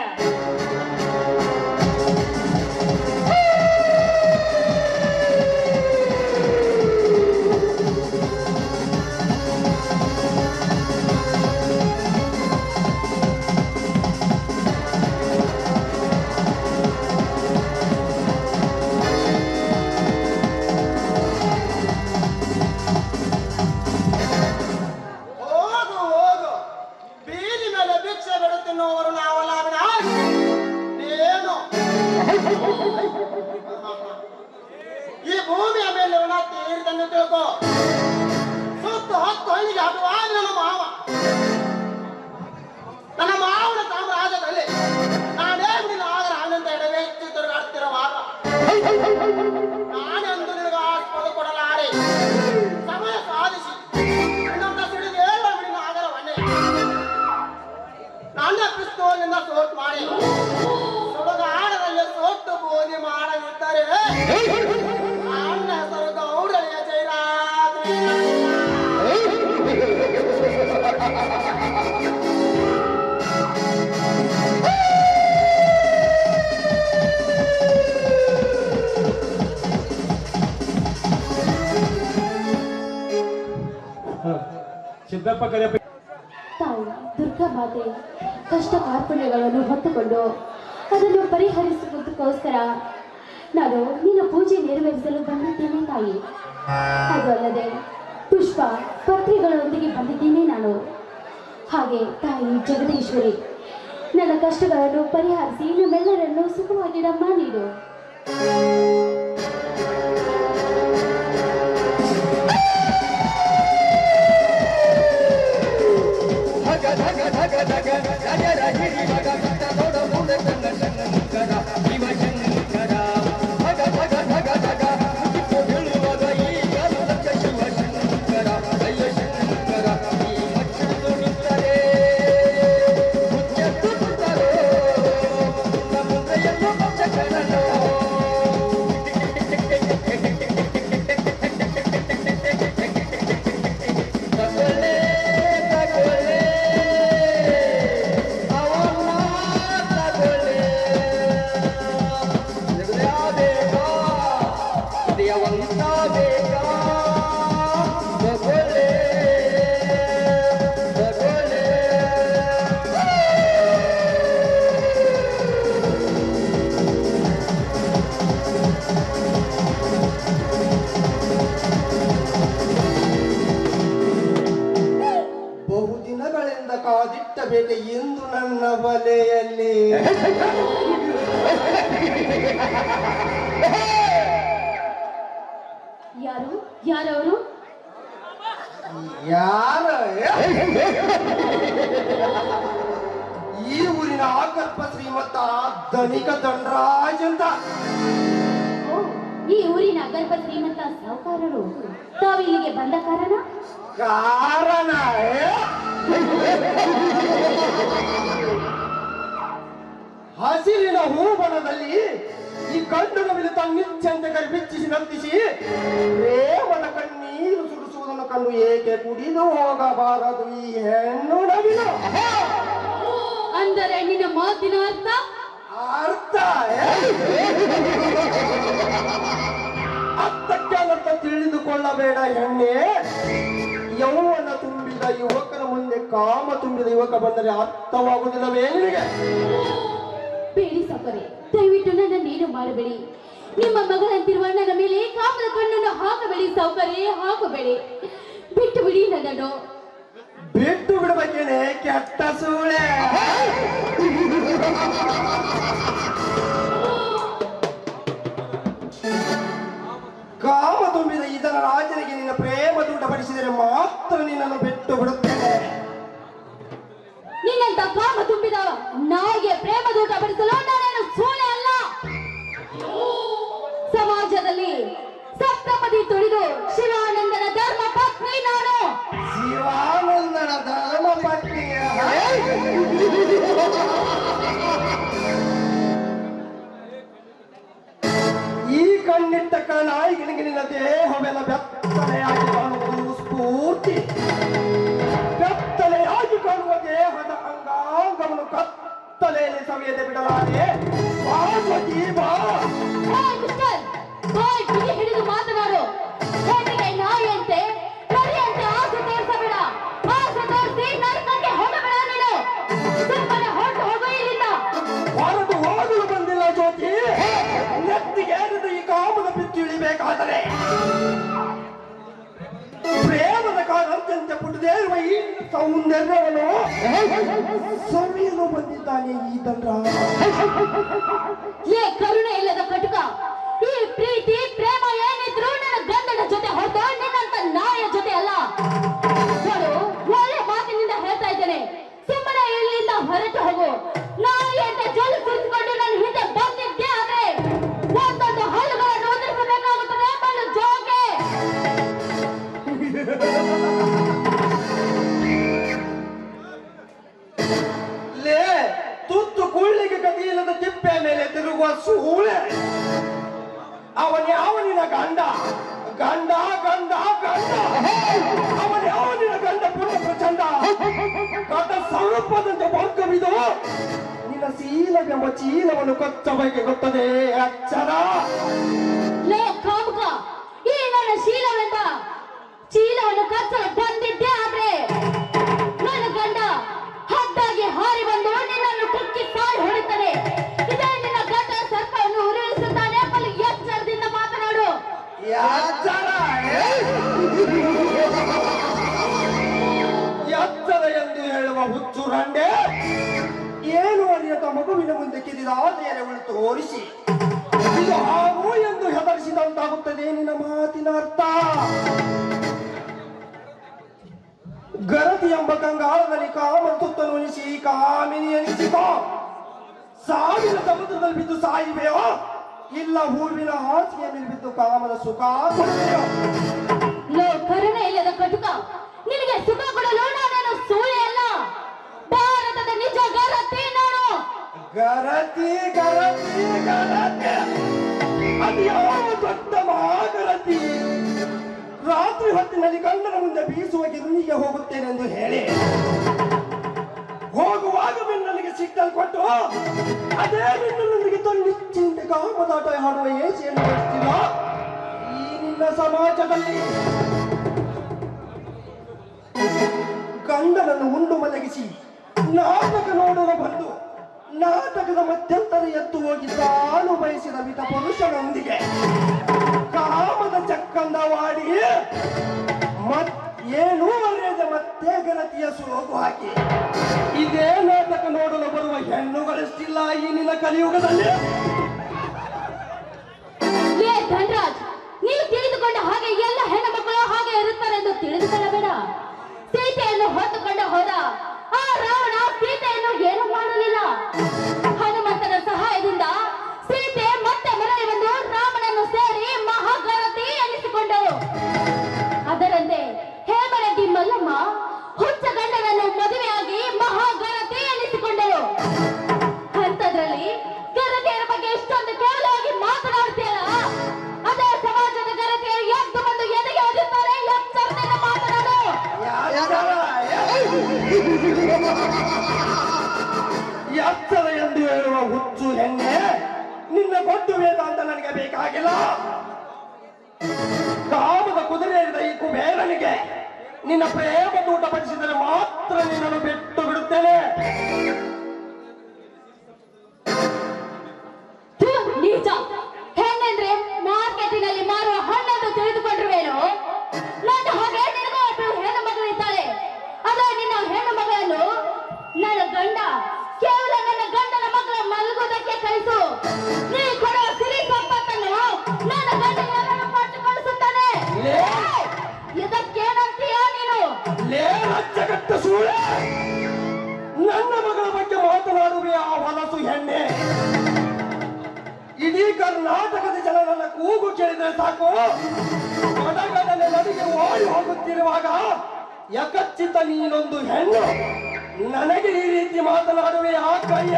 S4: ಹೋಗು ಹೋಗು, ಬೀದಿ ಮೇಲೆ ಭಿಕ್ಷೆ ಬಿಡುತ್ತಿನ್ನುವರು ನಾವಲ್ಲ ಅವಿನಾಶ್.
S3: ಸಿದ್ದಪ್ಪ ಕರೆಯಪ್ಪ.
S2: ತಾಯಿ ದುರ್ಗಾ ಮಾತೆ ಕಷ್ಟ ಕಾರ್ಪಣ್ಯಗಳನ್ನು ಹೊತ್ತುಕೊಂಡು ಅದನ್ನು ಪರಿಹರಿಸುವುದಕ್ಕೋಸ್ಕರ ನಾನು ನಿನ್ನ ಪೂಜೆ ನೆರವೇರಿಸಲು ಬಂದಿದ್ದೇನೆ ತಾಯಿ. ಅದು ಅಲ್ಲದೆ ಪುಷ್ಪ ಪತ್ರಿಗಳೊಂದಿಗೆ ಬಂದಿದ್ದೇನೆ ನಾನು. ಹಾಗೆ ತಾಯಿ ಜಗದೀಶ್ವರಿ ನನ್ನ ಕಷ್ಟಗಳನ್ನು ಪರಿಹರಿಸಿ ನಮ್ಮೆಲ್ಲರನ್ನು ಸುಖವಾಗಿಡಮ್ಮ ನೀಡು.
S4: ಬಹುದಿನಗಳಿಂದ ಕಾದಿಟ್ಟ ಬೇಟೆ ಎಂದು ನನ್ನ ಬಲೆಯಲ್ಲಿ.
S2: ಯಾರು ಯಾರವರು?
S4: ಯಾರ? ಈ ಊರಿನ ಆಗರ್ಭ ಶ್ರೀಮಂತ ಧನಿಕ ದಂಡರಾಜ್ ಅಂತ.
S2: ಓ, ಈ ಊರಿನ ಅಗರ್ಭ ಶ್ರೀಮಂತ ಸಾಹುಕಾರರು. ತಾವು ಇಲ್ಲಿಗೆ ಬಂದ
S4: ಕಾರಣ ಹಸಿರಿನ ಹೂಬಣದಲ್ಲಿ ಈ ಗಂಡನ ಮೇಲೆ ತನ್ನಿಚ್ಚಂತೆ ಬಿಚ್ಚಿಸಿ ನಂದಿಸಿ ಪ್ರೇಮದ ಕಣ್ಣೀರು ಸುರಿಸುವುದನ್ನು ಕಂಡು ಏಕೆ ಕುಡಿದು ಹೋಗಬಾರದು ಈ ಹೆಣ್ಣು ನವಿಲು?
S2: ಅಂದರೆ ನಿನ್ನ ಮಾತಿನ ಅರ್ಥ?
S4: ಅರ್ಥ ಅರ್ಥಕ್ಕೆ ಅರ್ಥ ತಿಳಿದುಕೊಳ್ಳಬೇಡ ಹೆಣ್ಣೆ. ಯೌವನ ತುಂಬಿದ ಯುವಕನ ಮುಂದೆ ಕಾಮ ತುಂಬಿದ ಯುವಕ ಬಂದರೆ ಅರ್ಥವಾಗುವುದಿಲ್ಲವೇ ನಿನಗೆ?
S2: ಬೇಡಿ ಸಕ್ಕರೆ, ದಯವಿಟ್ಟು ನನ್ನ ನೀನು ಮಾಡಬೇಡಿ. ನಿಮ್ಮ ಮಗಳಂತಿರುವ ನನ್ನ ಮೇಲೆ ಕಾಮದ ಕಣ್ಣನ್ನು ಹಾಕಬೇಡಿ ಸೌಕರ್ಯ, ಹಾಕಬೇಡಿ. ಬಿಟ್ಟು ಬಿಡಿ ನನ್ನನ್ನು.
S4: ಬಿಟ್ಟು ಬಿಡಬೇಕೇನೆ ಕೆಟ್ಟ ಸೂಳೆ. ಕಾಮ ತುಂಬಿದ ಇದರ ರಾಜನಿಗೆ ನಿನ್ನ ಪ್ರೇಮ ದುಡ್ಡಪಡಿಸಿದರೆ ಮಾತ್ರ ನಿನ್ನನ್ನು ಬಿಟ್ಟು ಬಿಡುತ್ತೇನೆ.
S2: ನಿನ್ನಂತ ಕಾಮ ತುಂಬಿದ ನಾಯಿಗೆ ಪ್ರೇಮ ದೂಟ ಪಡಿಸಲು ನಾನೇನು ಸೋಳೆ ಅಲ್ಲ. ಸಮಾಜದಲ್ಲಿ ಸಪ್ತಪದಿ ತುಳಿದು ಶಿವಾನಂದನ ಧರ್ಮ ಪತ್ನಿ ನಾನು.
S4: ಶಿವಾನಂದನ ಧರ್ಮ ಪತ್ನಿ? ಈ ಕಣ್ಣಿಟ್ಟ ನಾಯಿಗಳಿಗೆ ನಿನ್ನ ದೇಹವೆಲ್ಲ ಬೆತ್ತಲೆಯಾಗಿ ಕಾಣುವುದು ಸ್ಫೂರ್ತಿ. ಬೆತ್ತಲೆಯಾಗಿ ಕಾಣುವ ದೇಹದ ಅಂಗಾಂಗವನ್ನು ಕತ್ತಲೆಯಲ್ಲಿ ಸವಿಯದೆ ಬಿಡಲಾರೆ.
S2: ಹಿಡಿದು ಮಾತನಾಡು. ಹೇಗೆ ನಾಯಿಯಂತೆ ಕರಿಯಂತೆ ಆಸೆ ತೋರಿಸಬೇಡ. ಆಸೆ ತೋರಿಸಿ ನರಕಕ್ಕೆ ಹೋಗಬೇಡ ನೀನು. ಸುಮ್ಮನೆ ಹೊರಟು ಹೋಗು ಇಲ್ಲಿಂದ.
S4: ಹೊರಟು ಹೋಗಲು ಬಂದಿಲ್ಲ ಜ್ಯೋತಿ. ನೆತ್ತಿಗೆ ಈ ಕಾಮದ ಬಿತ್ತು ಇಳಿಬೇಕಾದರೆ ಪ್ರೇಮದ ಕಾರಂತೆ ಪುಟ್ಟದೇರುವ ಈ ಸೌಂದರ್ಯವನ್ನು ಸವಿಯಲು ಬಂದಿದ್ದಾನೆ ಈ ದಂಡ.
S2: ಏ ಕರುಣೆ ಇಲ್ಲದ ಕಟುಕ, ಈ ಪ್ರೀತಿ ಪ್ರೇಮ ಏನಿದ್ರು ನನ್ನ ಗಂಡನ ಜೊತೆ ಹೊರತು ನಿನ್ನಂತ ನಾಯ ಜೊತೆ ಅಲ್ಲ. ನೋಡು, ಒಳ್ಳೆ ಮಾತಿನಿಂದ ಹೇಳ್ತಾ ಇದ್ದೇನೆ, ಸುಮ್ಮನೆ ಇಲ್ಲಿಂದ ಹೊರಟು ಹೋಗು. ನಾಯಿ ಅಂತ ಜೊಲ್ಲು ಕುರಿತುಕೊಂಡು ನನ್ನ ಹಿಂದೆ ಬಂದಿದ್ದೆ ಆದ್ರೆ ಒಂದೊಂದು ಹಲ್ಲುಗಳನ್ನು ಉದುರಿಸಬೇಕಾಗುತ್ತದೆ. ಬಲು ಜೋಕೆ.
S4: ಲೇ ತುತ್ತು ಕುಳ್ಳಿಗೆ ಗದಿಯಿಲ್ಲದ ತಿಪ್ಪೆ ಮೇಲೆ ತಿರುಗುವ ಸೂಳೆ. ಅವನಿನ ಗಂಡ ಗಂಡ ಗಂಡ ಗಂಡ ಅವನಿನ ಗಂಡ ಪುಣ್ಯ ಪ್ರಚಂಡ. ಕಟ ಸ್ವರೂಪದಂತೆ ವರ್ಗವಿದು ನಿನ್ನ ಶೀಲವೆಂಬ ಚೀಲವನ್ನು ಕೊಚ್ಚಬಗೆ ಗೊತ್ತದೆ ಅಚ್ಚರ.
S2: ಲೇ ಕಾಮುಕ, ಈ ನನ್ನ ಶೀಲವೆಂಬ ಚೀಲವನ್ನು ಕಚ್ಚಲು ಬಂದಿದ್ದೆ
S4: ನೆರಳು ತೋರಿಸಿ ಇದು ಹಾಗು ಎಂದು ಹೆದರಿಸಿದಂತಾಗುತ್ತದೆ ನಿನ್ನ ಮಾತಿನ ಅರ್ಥ. ಗರತಿ ಎಂಬ ಕಂಗಾಳದಲ್ಲಿ ಕಾಮ ತುತ್ತನುಣಿಸಿ ಕಾಮಿನಿ ಎನಿಸಿಕೋ. ಸಾವಿನ ಸಮುದ್ರದಲ್ಲಿ ಬಿದ್ದು ಸಾಯಿವೆಯೋ ಇಲ್ಲ ಹೂವಿನ ಹಾಸಿಗೆ ಮೇಲೆ ಬಿದ್ದು ಕಾಮದ ಸುಖ ಕೊಡುವೆಯೋ?
S2: ಲೋ ಕರುಣೆ ಇಲ್ಲದ ಕಟುಕ, ನಿನಗೆ ಸುಖ ಕೊಡಲು ನಾನೇನು ಸೂಳೆ ಅಲ್ಲ, ಭಾರತದ ನಿಜ ಗರತಿ ನಾನು.
S4: ಗರತಿ ಗರತಿ ಗರತಿ ಅದು ಯಾವ ದೊಡ್ಡ ಮಹಾಗರತಿ? ರಾತ್ರಿ ಹೊತ್ತಿನಲ್ಲಿ ಗಂಡನ ಮುಂದೆ ಬೀಸುವ ಗಿರುನಿಗೆ ಹೋಗುತ್ತೇನೆಂದು ಹೇಳಿ ಹೋಗುವಾಗ ಮಿನ್ನಲಿಗೆ ಸಿಗ್ನಲ್ ಕೊಟ್ಟು ಅದೇ ಮಿನ್ನಲೊಂದಿಗೆ ತನ್ನಿಚ್ಚಿಂತೆ ಕಾಮದಾಟ ಹಾಡುವ ಏಸಿಯನ್ನು ನಡೆಸ್ತಿಲ್ಲ ಈ ನಿನ್ನ ಸಮಾಜದಲ್ಲಿ. ಗಂಡನನ್ನು ಉಂಡು ಮಲಗಿಸಿ ನಾಟಕ ನೋಡಲು ಬಂದು ನಾಟಕದ ಮಧ್ಯಂತರ ಎದ್ದು ಹೋಗಿ ತಾನು ಬಯಸಿದ ವಿಧ ಪುರುಷನೊಂದಿಗೆ ಕಾಮದ ಚಕ್ಕಂದವಾಡಿ ಏನು ಅರಿಯದ ಮತ್ತೆ ಗರತಿಯ ಸೋಗು ಹಾಕಿ ಇದೇ ನಾಟಕ ನೋಡಲು ಬರುವ ಹೆಣ್ಣುಗಳಿಷ್ಟಿಲ್ಲ ಈ ನಿನ್ನ ಕಲಿಯುಗದಲ್ಲಿ.
S2: ಲೇ ಧನರಾಜ್, ನೀವು ತಿಳಿದುಕೊಂಡ ಹಾಗೆ ಎಲ್ಲ ಹೆಣ್ಣು ಮಕ್ಕಳು ಹಾಗೆ ಇರುತ್ತಾರೆ ಎಂದು ತಿಳಿದುಕೊಳ್ಳಬೇಡ. ಸೀತೆಯನ್ನು ಹೊತ್ತುಕೊಂಡು ಹೋದ ಆ ರಾವಣ ಸೀತೆಯನ್ನು ಏನು ಮಾಡಲಿಲ್ಲ. ಹನುಮಂತನ ಸಹಾಯದಿಂದ ಸೀತೆ ಮತ್ತೆ ಮರಳಿ ಬಂದು ರಾಮನನ್ನು ಸೇರಿ ಮಹಾಗರತಿ ಎನಿಸಿಕೊಂಡರು. ಅದರಂತೆ ಹೇಮರೆಡ್ಡಿ ಮಲ್ಲಮ್ಮ ಹುಚ್ಚ ಗಂಡನನ್ನು ಮದುವೆಯಾಗಿ ಮಹಾಗರತಿ ಎನಿಸಿಕೊಂಡರು. ಅಂಥದ್ರಲ್ಲಿ ಗರತಿಯರ ಬಗ್ಗೆ ಇಷ್ಟೊಂದು ಕೇವಲವಾಗಿ ಮಾತನಾಡ್ತೀಯಲ್ಲ, ಅದೇ ಸಮಾಜದ ಗರತಿಯರು ಎದ್ದು ಬಂದು ಎದೆಗೆ ಒದ್ದುತ್ತಾರೆ. ಎಚ್ಚರದಿಂದ ಮಾತನಾಡು.
S4: ಎಚ್ಚರ ಎಂದು ಹೇಳುವ ಹುಚ್ಚು ಹೆಣ್ಣೆ, ನಿನ್ನ ಗೊತ್ತು ವೇದಾಂತ ನನಗೆ ಬೇಕಾಗಿಲ್ಲ. ಕಾಮದ ಕುದುರೆ ಹಿಡಿದ ಈ ಕುಬೇರನಿಗೆ ನಿನ್ನ ಪ್ರೇಮ ತೂಟ ಪಡಿಸಿದರೆ ಮಾತ್ರ ನಿನ್ನನ್ನು ಬಿಟ್ಟು ಬಿಡುತ್ತೇನೆ.
S2: ಥು, ನೀಚ ಹೆಣ್ಣೆಂದ್ರೆ ಮಾರ್ಕೆಟಿನಲ್ಲಿ ಮಾರುವ ಹಣ್ಣೆಂದು ತಿಳಿದುಕೊಂಡಿರುವೇನು? ನನ್ನ ಹಾಗೆ ನಿನಗೂ ಒಬ್ಬಳು ಹೆಣ್ಣು ಮಗಳು ಇದ್ದಾಳೆ. ಅದೇ ನಿನ್ನ ಹೆಣ್ಣು ಮಗಳನ್ನು ನನ್ನ ಗಂಡ ಕೇವಲ ನನ್ನ ಗಂಡನ ಮಗಳ ಮಲಗುವುದಕ್ಕೆ ಕಳಿಸು. ನೀ ಕೊಡುವ ಸಿರಿ ಸಂಪತ್ತನ್ನು ನನ್ನ ಗಂಡ ಯಾರನ್ನು ಕೊಟ್ಟು ಕಳಿಸುತ್ತಾನೆ. ಇದಕ್ಕೇನಂತೀಯ ನೀನು?
S4: ಲಚ್ಚಗಟ್ಟ ಸೂಳೆ, ನನ್ನ ಮಗಳ ಬಗ್ಗೆ ಮಾತನಾಡುವೆ ಆ ಹೊಲಸು ಹೆಣ್ಣೆ. ಇಡೀ ಕರ್ನಾಟಕದ ಜನ ನನ್ನ ಕೂಗು ಕೇಳಿದರೆ ಸಾಕು ಗಡಗಡನೆ ನದಿಗೆ ಓಡಿ ಹೋಗುತ್ತಿರುವಾಗ ಯಕಚ್ಚಿತ ನೀನೊಂದು ಹೆಣ್ಣು ನನಗೆ ಈ ರೀತಿ ಮಾತನಾಡುವೆ ಆ ಕೈಯ?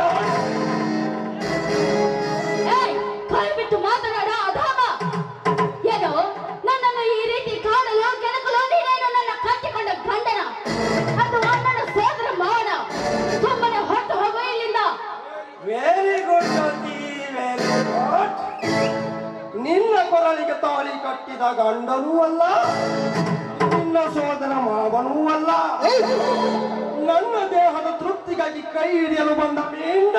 S2: ಕೈ ಬಿಟ್ಟು ಮಾತನಾಡ ಅಧಾಮ. ಏನು ನನ್ನನ್ನು ಈ ರೀತಿ ಕಾಣಲು ಕೆಣಕಲು ನೀನೇನು ನನ್ನ ಕಟ್ಟಿಕೊಂಡ ಗಂಡನ ಅಥವಾ ನನ್ನ ಸೋದರ ಮಾವನ? ಸುಮ್ಮನೆ ಹೊರಟು ಹೋಗು ಇಲ್ಲಿಂದ.
S4: Very good very good. ನಿನ್ನ ಕೊರಳಿಗೆ ತಾಳಿ ಕಟ್ಟಿದ ಗಂಡನೂ ಅಲ್ಲ, ನಿನ್ನ ಸೋದರ ಮಾವನೂ ಅಲ್ಲ, ನನ್ನ ದೇಹದ ತೃಪ್ತಿಗಾಗಿ ಕೈ ಹಿಡಿಯಲು ಬಂದ ಮಿಂಡ.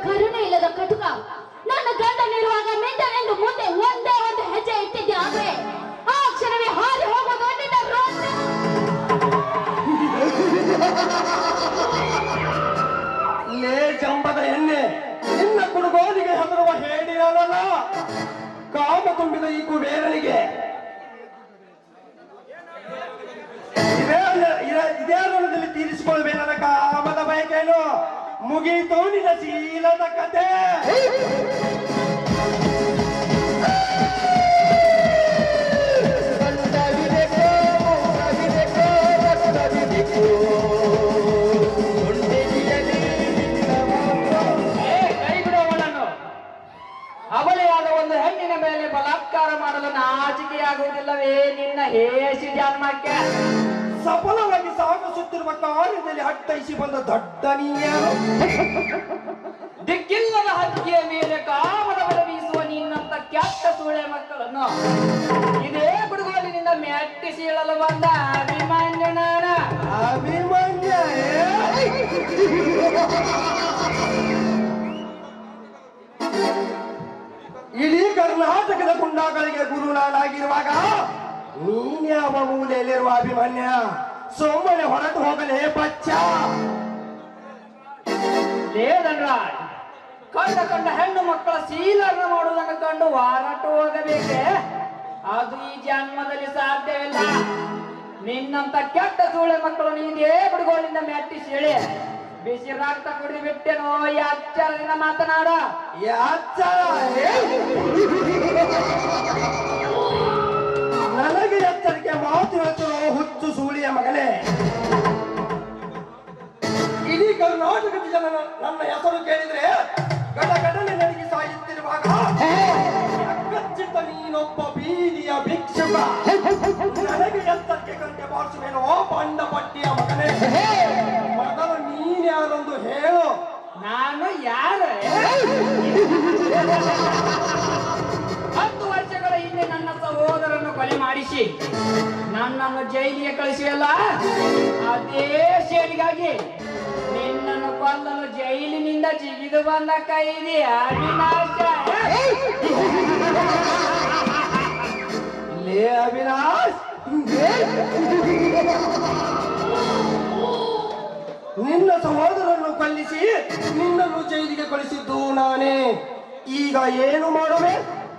S2: ಕರುಣೆ ಇಲ್ಲದ ಕಟುಕ, ನನ್ನ ಗಂಡನಿರುವಾಗ ಮಿಂಡನೆಂದು ಮುಂದೆ ಒಂದೇ ಒಂದು ಹೆಜ್ಜೆ ಇಟ್ಟಿದ್ದೆ. ಆದ್ರೆ ಆ ಕ್ಷಣವೇ ಹಾರಿ ಹೋಗೋದು ನಿನ್ನ ರೋಗ.
S4: ಲೇ ಜಂಬದ ಎಣ್ಣೆ, ನಿನ್ನ ಕುಡುಗೋಲಿಗೆ ಹೆದರುವ ಹೇಳಿರಲ್ಲ ಕಾಮ ತುಂಬಿದ ಈ ಕುಬೇರನಿಗೆ ಇದೇ ಋಣದಲ್ಲಿ ತೀರಿಸಿಕೊಳ್ಳುವೆ ನನ್ನ ಕಾಮದ ಬಯಕೇನು? ಮುಗೀತು ನಿನ್ನ ಶೀಲದ ಕತೆ.
S5: ಅವಳೆಯಾದ ಒಂದು ಹೆಣ್ಣಿನ ಮೇಲೆ ಬಲಾತ್ಕಾರ ಮಾಡಲು ನಾಚಿಕೆಯಾಗುವುದಿಲ್ಲವೇ ನಿನ್ನ ಹೇಸಿ ಜನ್ಮಕ್ಕೆ?
S4: ಸಫಲವಾಗಿ ಸಾಗಿಸುತ್ತಿರುವ ಕಾರ್ಯದಲ್ಲಿ ಅಟ್ಟೈಸಿ ಬಂದ ದಡ್ಡನೀಯ
S5: ದಿಕ್ಕಿಲ್ಲದ ಹಕ್ಕಿಯ ಮೇಲೆ ಕಾಮದ ಬಲ ಬೀಸುವ ನಿನ್ನಂತ ಕೆಟ್ಟ ಸೂಳೆ ಮಕ್ಕಳನ್ನು ಇದೇ ಬಿಡುಗೋಲಿನಿಂದ ಮೆಟ್ಟಿಸಿ ಇಳಲು ಬಂದ ಅಭಿಮನ್ಯು ನಾನ.
S4: ಅಭಿಮನ್ಯ ಇಡೀ ಕರ್ನಾಟಕದ ಗುಂಡಾಗಳಿಗೆ ಗುರು ನಾನಾಗಿರುವಾಗ ನೀನ್ಯಾವ ಮೂಲೆಯಲ್ಲಿರುವ ಅಭಿಮನ್ಯ? ಸುಮ್ಮನೆ ಹೊರಟು ಹೋಗಲೇ ಬಚ್ಚ.
S5: ಲೇದನ್ರಾಯ್ ಕಂಡ ಹೆಣ್ಣು ಮಕ್ಕಳ ಶೀಲನ ಮಾಡುವುದನ್ನು ಕಂಡು ವಾರಾಟ ಹೋಗಬೇಕೆ? ಅದು ಈ ಜನ್ಮದಲ್ಲಿ ಸಾಧ್ಯವಿಲ್ಲ. ನಿನ್ನಂತ ಕೆಟ್ಟ ಸೂಳೆ ಮಕ್ಕಳು ನೀನೇ ಬಿಡುಗೋಲಿಂದ ಮೆಟ್ಟಿ ಸೀಳಿ ಬಿಸಿ ರಕ್ತ ಕುಡಿದು ಬಿಟ್ಟೆನೋ. ಈ ಅಚ್ಚರದಿಂದ ಮಾತನಾಡ.
S4: ನನಗೆ ಎಚ್ಚರಿಕೆ ಮಾತು ಹೇಳ್ತು ಹುಚ್ಚು ಸೂಳಿಯ ಮಗನೇ. ಇಡೀ ಕರ್ನಾಟಕದ ಜನ ನನ್ನ ಹೆಸರು ಕೇಳಿದ್ರೆ ಗಡಗಡನೆ ನನಗೆ ಸಾಯುತ್ತಿರುವಾಗ ಖಚಿತ ನೀನೊಬ್ಬ ಬೀದಿಯ ಭಿಕ್ಷುಕ. ನನಗೆ ಎಚ್ಚರಿಕೆ ಗಂಟೆ ಬಾರಿಸುವೇನೋ ಬಂಡ ಪಟ್ಟಿಯ ಮಗನೇ. ಮೊದಲು ನೀನ್ಯಾರೊಂದು ಹೇಳು.
S5: ನಾನು ಯಾರ? 10 ವರ್ಷಗಳ ಹಿಂದೆ ನನ್ನ ಸಹೋದರನ್ನು ಕೊಲೆ ಮಾಡಿಸಿ ನನ್ನನ್ನು ಜೈಲಿಗೆ ಕಳಿಸಿಯಲ್ಲ, ಅದೇ ಸೇಡಿಗಾಗಿ ನಿನ್ನನ್ನು ಕೊಲ್ಲಲು ಜೈಲಿನಿಂದ ಜಿಗಿದು ಬಂದ ಕೈದಿ ಅವಿನಾಶ.
S4: ಲೇ ಅವಿನಾಶ್, ನಿನ್ನ ಸಹೋದರನ್ನು ಕೊಲ್ಲಿಸಿ ನಿನ್ನನ್ನು ಜೈಲಿಗೆ ಕಳಿಸಿದ್ದು ನಾನೇ. ಈಗ ಏನು ಮಾಡುವೆ?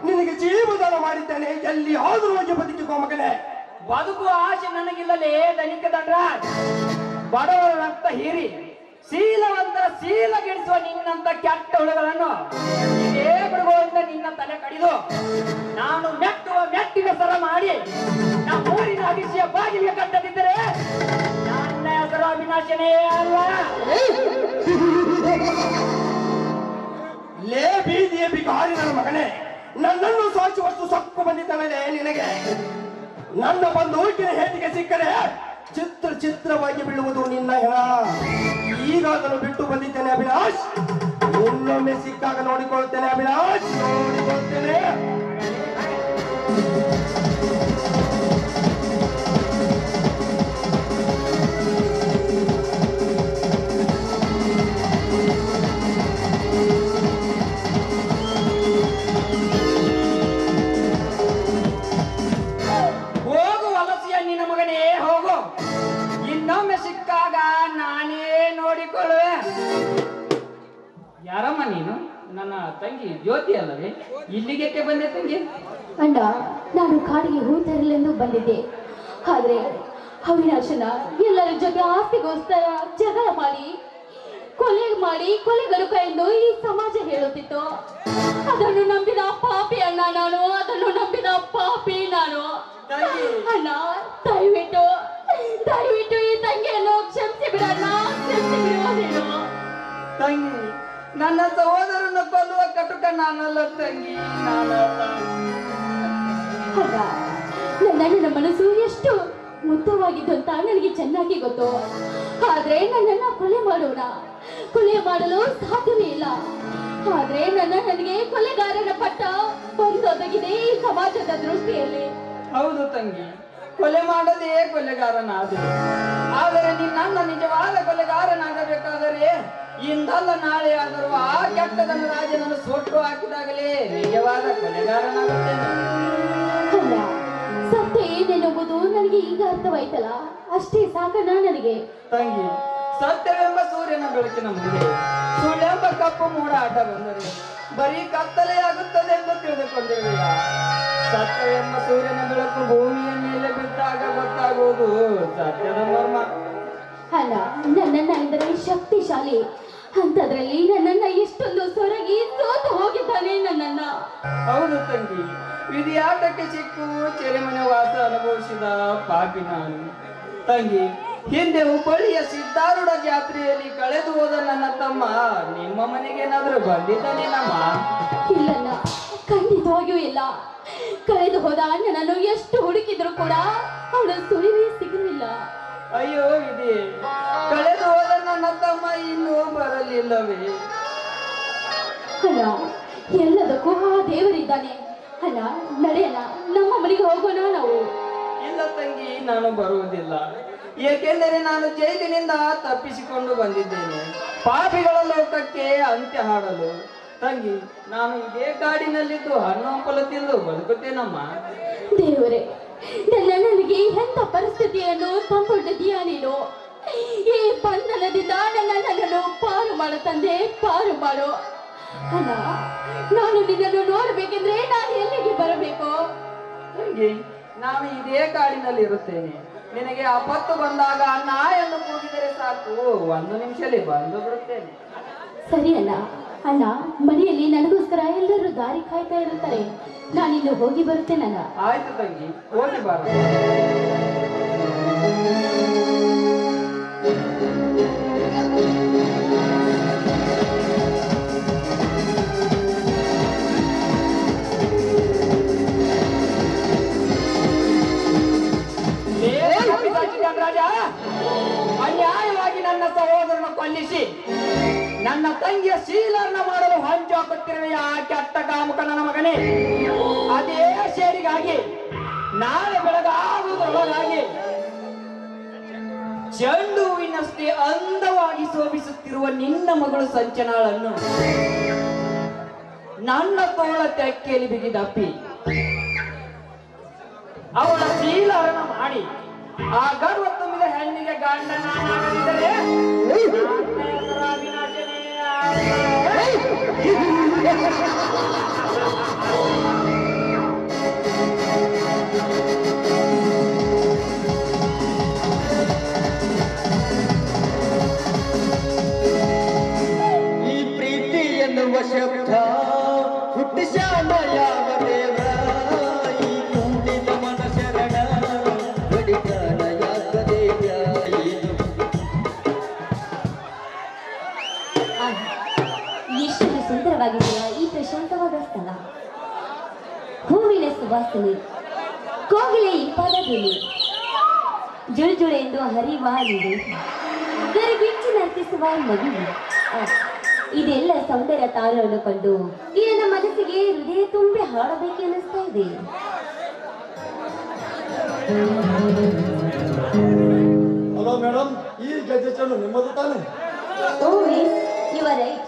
S4: ನಿನಗೆ ಜೀವದಾನ ಮಾಡಿದ್ದೇನೆ, ಎಲ್ಲಿ ಆದರೂ ಹೋಗಿ ಬದುಕಿಕೋ ಮಗನೇ.
S5: ಬದುಕುವ ಆಸೆ ನನಗಿಲ್ಲಲೇ ಧನಿಕ ದಂಡ್ರ. ಬಡವರ ರಕ್ತ ಹೀರಿ ಶೀಲವಂತರ ಶೀಲ ಗೆಡಿಸುವ ನಿನ್ನಂತ ಕೆಟ್ಟ ಹುಳುಗಳನ್ನು ಇದೇ ಬಿಡುಗೋಲಿಂದ ನಿನ್ನ ತಲೆ ಕಡಿದು ನಾನು ಮೆಟ್ಟುವ ಮೆಟ್ಟಿನ ಸರ ಮಾಡಿ ನಮ್ಮೂರಿನ ಅಭಿಷೇಕ ಬಾಗಿಲಿಗೆ ಕಟ್ಟದಿದ್ದರೆ ನನ್ನ ಹೆಸರು ಅವಿನಾಶನೇ ಅಲ್ಲ.
S4: ಲೇ ಬೀದಿಯ ಬಿಕಾರಿ ನನ್ನ ಮಗನೇ, ನನ್ನನ್ನು ಸಾಚುವಷ್ಟು ಸೊಕ್ಕು ಬಂದಿದ್ದಾನೆ ನಿನಗೆ. ನನ್ನ ಬಂದೂಕಿನ ಹೇಟಿಗೆ ಸಿಕ್ಕರೆ ಚಿತ್ರವಾಗಿ ಬೀಳುವುದು ನಿನ್ನ ಹೆಣ. ಈಗ ಅದನ್ನು ಬಿಟ್ಟು ಬಂದಿದ್ದೇನೆ ಅವಿನಾಶ್. ಇನ್ನೊಮ್ಮೆ ಸಿಕ್ಕಾಗ ನೋಡಿಕೊಳ್ತೇನೆ ಅವಿನಾಶ್, ನೋಡಿಕೊಳ್ತೇನೆ.
S5: ಹೋಗು ವಲಸಿಯ ನಿನ್ನ ಮಗನೇ ಹೋಗು. ಇನ್ನೊಮ್ಮೆ ಸಿಕ್ಕಾಗ ನಾನೇ ನೋಡಿಕೊಳ್ಳುವೆ. ಯಾರಮ್ಮ ನೀನು? ನನ್ನ ತಂಗಿ ಜ್ಯೋತಿ ಅಲ್ಲವೇ? ಇಲ್ಲಿಗೆ ಬಂದೆ ತಂಗಿ?
S2: ಅಣ್ಣ, ನಾನು ಕಾಡಿಗೆ ಹೂ ತರಲೆಂದು ಬಂದಿದ್ದೆ. ಆದ್ರೆ ಅವಿನಾಶನ ಎಲ್ಲರ ಜೊತೆ ಆಸ್ತಿಗೋಸ್ಕರ ಜಗಳ ಮಾಡಿ ಕೊಲೆಗರುಕ ಎಂದು ಈ ಸಮಾಜ ಹೇಳುತ್ತಿತ್ತು. ಅದನ್ನು ನಂಬಿದ ಪಾಪಿ ಅಣ್ಣ ನಾನು, ಅದನ್ನು ನಂಬಿದ ಪಾಪಿ ನಾನು. ಅಣ್ಣ, ದಯವಿಟ್ಟು ಈ ತಂಗಿಯನ್ನು ಕ್ಷಮಿಸಿ ಬಿಡಣ್ಣ, ಕ್ಷಮಿಸಿ ಬಿಡುವುದೇನು?
S5: ತಂಗಿ, ನನ್ನ ಸಹೋದರನ ಕೊಲ್ಲುವ ಕಟುಕ ನಾನಲ್ಲ ತಂಗಿ, ನಾನಲ್ಲ.
S2: ಅಣ್ಣ, ನನ್ನ ಮನಸ್ಸು ಎಷ್ಟು ಮುಗ್ಧವಾಗಿದ್ದು ಅಂತ ನನಗೆ ಚೆನ್ನಾಗಿ ಗೊತ್ತು. ಆದ್ರೆ ನನ್ನನ್ನ ಕೊಲೆ ಮಾಡಲು ಸಾಧ್ಯವೇ ಇಲ್ಲ. ಆದ್ರೆ ನನಗೆ ಕೊಲೆಗಾರನ ಪಟ್ಟ ಬಂದೊದಗಿದೆ ಈ ಸಮಾಜದ ದೃಷ್ಟಿಯಲ್ಲಿ.
S5: ಹೌದು ತಂಗಿ, ಕೊಲೆ ಮಾಡದೇ ಕೊಲೆಗಾರನಾದ. ಆದರೆ ನನ್ನ ನಿಜವಾದ ಕೊಲೆಗಾರನಾಗಬೇಕಾದರೆ ಇಂದಲ್ಲ ನಾಳೆ ಆದರೂ ಆ ಕೆಟ್ಟದನ್ನು ರಾಜನನ್ನು ಸೊಟ್ಟು ಹಾಕಿದಾಗಲೇ ನಿಜವಾದ ಕೊಲೆಗಾರನಾಗುತ್ತೇನೆ.
S2: ಅಲ್ಲ, ಸತ್ಯ ಏನೆನ್ನುವುದು ನನಗೆ ಈಗ ಅರ್ಥವಾಯ್ತಲ್ಲ, ಅಷ್ಟೇ ಸಾಕಣ್ಣ ನನಗೆ.
S5: ತಂಗಿ, ಸತ್ಯವೆಂಬ ಸೂರ್ಯನ ಬೆಳಕಿನ ಮುಂದೆ ಸುಳ್ಳೆಂಬ ಕಪ್ಪು ಮೂಡ ಆಟ ಬಂದರೆ ಬರೀ ಕತ್ತಲೆ ಆಗುತ್ತದೆ ಎಂದು ತಿಳಿದುಕೊಂಡಿರುವೆಯ? ಸತ್ಯವೆಂಬ ಸೂರ್ಯನ ಬೆಳಕು ಭೂಮಿಯ ಮೇಲೆ ಬಿದ್ದಾಗ ಗೊತ್ತಾಗುವುದು ಸತ್ಯದ ಮರ್ಮ.
S2: ಅಲ್ಲ, ನನ್ನನ್ನ ಎಂದರೆ ಶಕ್ತಿಶಾಲಿ ಅಂತದ್ರಲ್ಲಿ ನನ್ನನ್ನ ಇಷ್ಟೊಂದು ಸೊರಗಿ ಸೋತು ಹೋಗಿದ್ದಾನೆ ನನ್ನನ್ನ.
S5: ಹೌದು ತಂಗಿ, ವಿಧಿಯಾಟಕ್ಕೆ ಸಿಕ್ಕು ಸೆರೆಮನೆ ವಾಸ ಅನುಭವಿಸಿದ ಪಾಪಿ ನಾನು. ತಂಗಿ, ಹಿಂದೆ ಹುಬ್ಬಳ್ಳಿಯ ಸಿದ್ದಾರೂಢ ಜಾತ್ರೆಯಲ್ಲಿ ಕಳೆದು ಹೋದ ನನ್ನ ತಮ್ಮ ನಿಮ್ಮ ಮನೆಗೇನಾದ್ರೂ ಬಂದಿದ್ದಾನೇನಮ್ಮ?
S2: ಇಲ್ಲಣ್ಣ, ಖಂಡಿತವಾಗಿಯೂ ಇಲ್ಲ. ಕಳೆದು ಹೋದ ಅಣ್ಣನನ್ನು ಎಷ್ಟು ಹುಡುಕಿದ್ರು ಕೂಡ ಅವಳು ಸುಳಿವೇ ಸಿಗಲಿಲ್ಲ.
S5: ಅಯ್ಯೋ ಇದೆ, ಕಳೆದು ಹೋದ ನನ್ನ ತಮ್ಮ ಇನ್ನೂ ಬರಲಿಲ್ಲವೇ?
S2: ಅಲ್ಲ, ಎಲ್ಲದಕ್ಕೂ ಆ ದೇವರಿದ್ದಾನೆ. ಅಲ್ಲ, ನಡೆಯಲ್ಲ, ನಮ್ಮ ಮನೆಗೆ ಹೋಗೋಣ ನಾವು.
S5: ಇಲ್ಲ ತಂಗಿ, ನಾನು ಬರುವುದಿಲ್ಲ. ಏಕೆಂದರೆ ನಾನು ಜೈಲಿನಿಂದ ತಪ್ಪಿಸಿಕೊಂಡು ಬಂದಿದ್ದೇನೆ ಪಾಪಿಗಳ ಲೋಕಕ್ಕೆ ಅಂತ್ಯ ಹಾಡಲು. ತಂಗಿ, ನಾನು ಇದೇ ಕಾಡಿನಲ್ಲಿದ್ದು ಹಣ್ಣು ಹಂಪಲು ತಿಂದು ಬದುಕುತ್ತೇನಮ್ಮ.
S2: ದೇವರೇ, ನನಗೆ ಎಂತ ಪರಿಸ್ಥಿತಿಯನ್ನು ತಂದೊಡ್ಡಿದೀಯ ನೀನು. ಈ ಬಂಧನದಿಂದ ನನ್ನನ್ನು ಪಾರು ಮಾಡು ತಂದೆ, ಪಾರು ಮಾಡು. ಅಲ್ಲ, ನಾನು ನಿನ್ನನ್ನು ನೋಡ್ಬೇಕೆಂದ್ರೆ ನಾನು ಎಲ್ಲಿಗೆ ಬರಬೇಕು?
S5: ತಂಗಿ, ನಾನು ಇದೇ ಕಾಡಿನಲ್ಲಿ ಇರುತ್ತೇನೆ. ನಿನಗೆ ಆಪತ್ತು ಬಂದಾಗ ನಾಯನ್ನು ಕೂಗಿದರೆ ಸಾಕು, 1 ನಿಮಿಷದಲ್ಲಿ ಬಂದು ಬಿಡುತ್ತೇನೆ.
S2: ಸರಿ ಅಲ್ಲ. ಅಣ್ಣ, ಮನೆಯಲ್ಲಿ ನನಗೋಸ್ಕರ ಎಲ್ಲರೂ ದಾರಿ ಕಾಯ್ತಾ ಇರುತ್ತಾರೆ. ನಾನಿನ್ನು ಹೋಗಿ ಬರುತ್ತೇನಲ್ಲ.
S5: ಆಯ್ತು ತಂಗಿ, ಹೋಗಿ ಬಾರ. ರಾಜ, ಅನ್ಯಾಯವಾಗಿ ನನ್ನ ಸಹೋದರನ ಕೊಲ್ಲಿಸಿ ನನ್ನ ತಂಗಿಯ ಶೀಲರ್ನ ಮಾಡಲು ಹಂಚು ಹಾಕುತ್ತಿರುವ ಆ ಕೆಟ್ಟ ಕಾಮುಕ ನನ್ನ ಮಗನೇ, ಅದೇ ಸೇರಿಗಾಗಿ ನಾಳೆ ಬೆಳಗಾಗುವುದರೊಳಗಾಗಿ ಚೆಂಡು ಹೂವಿನಷ್ಟೇ ಅಂದವಾಗಿ ಶೋಭಿಸುತ್ತಿರುವ ನಿನ್ನ ಮಗಳು ಸಂಚನಾಳನ್ನು ನನ್ನ ತೋಳ ತೆಕ್ಕೆಯಲ್ಲಿ ಬಿಗಿದಪ್ಪಿ ಅವಳ ಶೀಲರಣ ಮಾಡಿ ಆ ಗರ್ವ ತುಂಬಿದ ಹೆಣ್ಣಿಗೆ ಗಂಡನಾಗದಿದ್ದರೆ
S1: ಈ ಪ್ರೀತಿ ಎನ್ನುವ ಶಬ್ದ ಹುಟ್ಟಿಸ್ಯಾನ ಯಾವ ದೇವ, ಈ ಕುಂಡಿದ ಮನಶರಣ ಬಡಿದಾನ ಯಾಕದೇಯ.
S2: ಎಷ್ಟು ಸುಂದರವಾಗಿದೆಯಾ ಈ ಪ್ರಶಾಂತವಾದ ಸ್ಥಳ. ಹೂವಿನ ಸುವಾಸನೆ, ಕೋಗಿಲೆ ಇಂಪಾದ ಧ್ವನಿ, ಜುಳುಜುಳು ಎಂದು ಹರಿಯುವ ನೀರು, ಗರಿಬಿಚ್ಚಿ ನರ್ತಿಸುವ ನದಿಯು. ಇದೆಲ್ಲ ಸೌಂದರ್ಯ ತಾರವನ್ನು ಕಂಡು ಈ ನನ್ನ ಮನಸ್ಸಿಗೆ ಹೃದಯ ತುಂಬಿ ಹಾಡಬೇಕು ಅನ್ನಿಸ್ತಾ ಇದೆ.
S6: ಹಲೋ ಮೇಡಮ್, ಈ ಗೆಜ್ಜೆ ಚೆಂಡು ನಿಮ್ಮದು ತಾನೆ?
S2: ಓ ಮಿಸ್, ಯು ಆರ್ ರೈಟ್.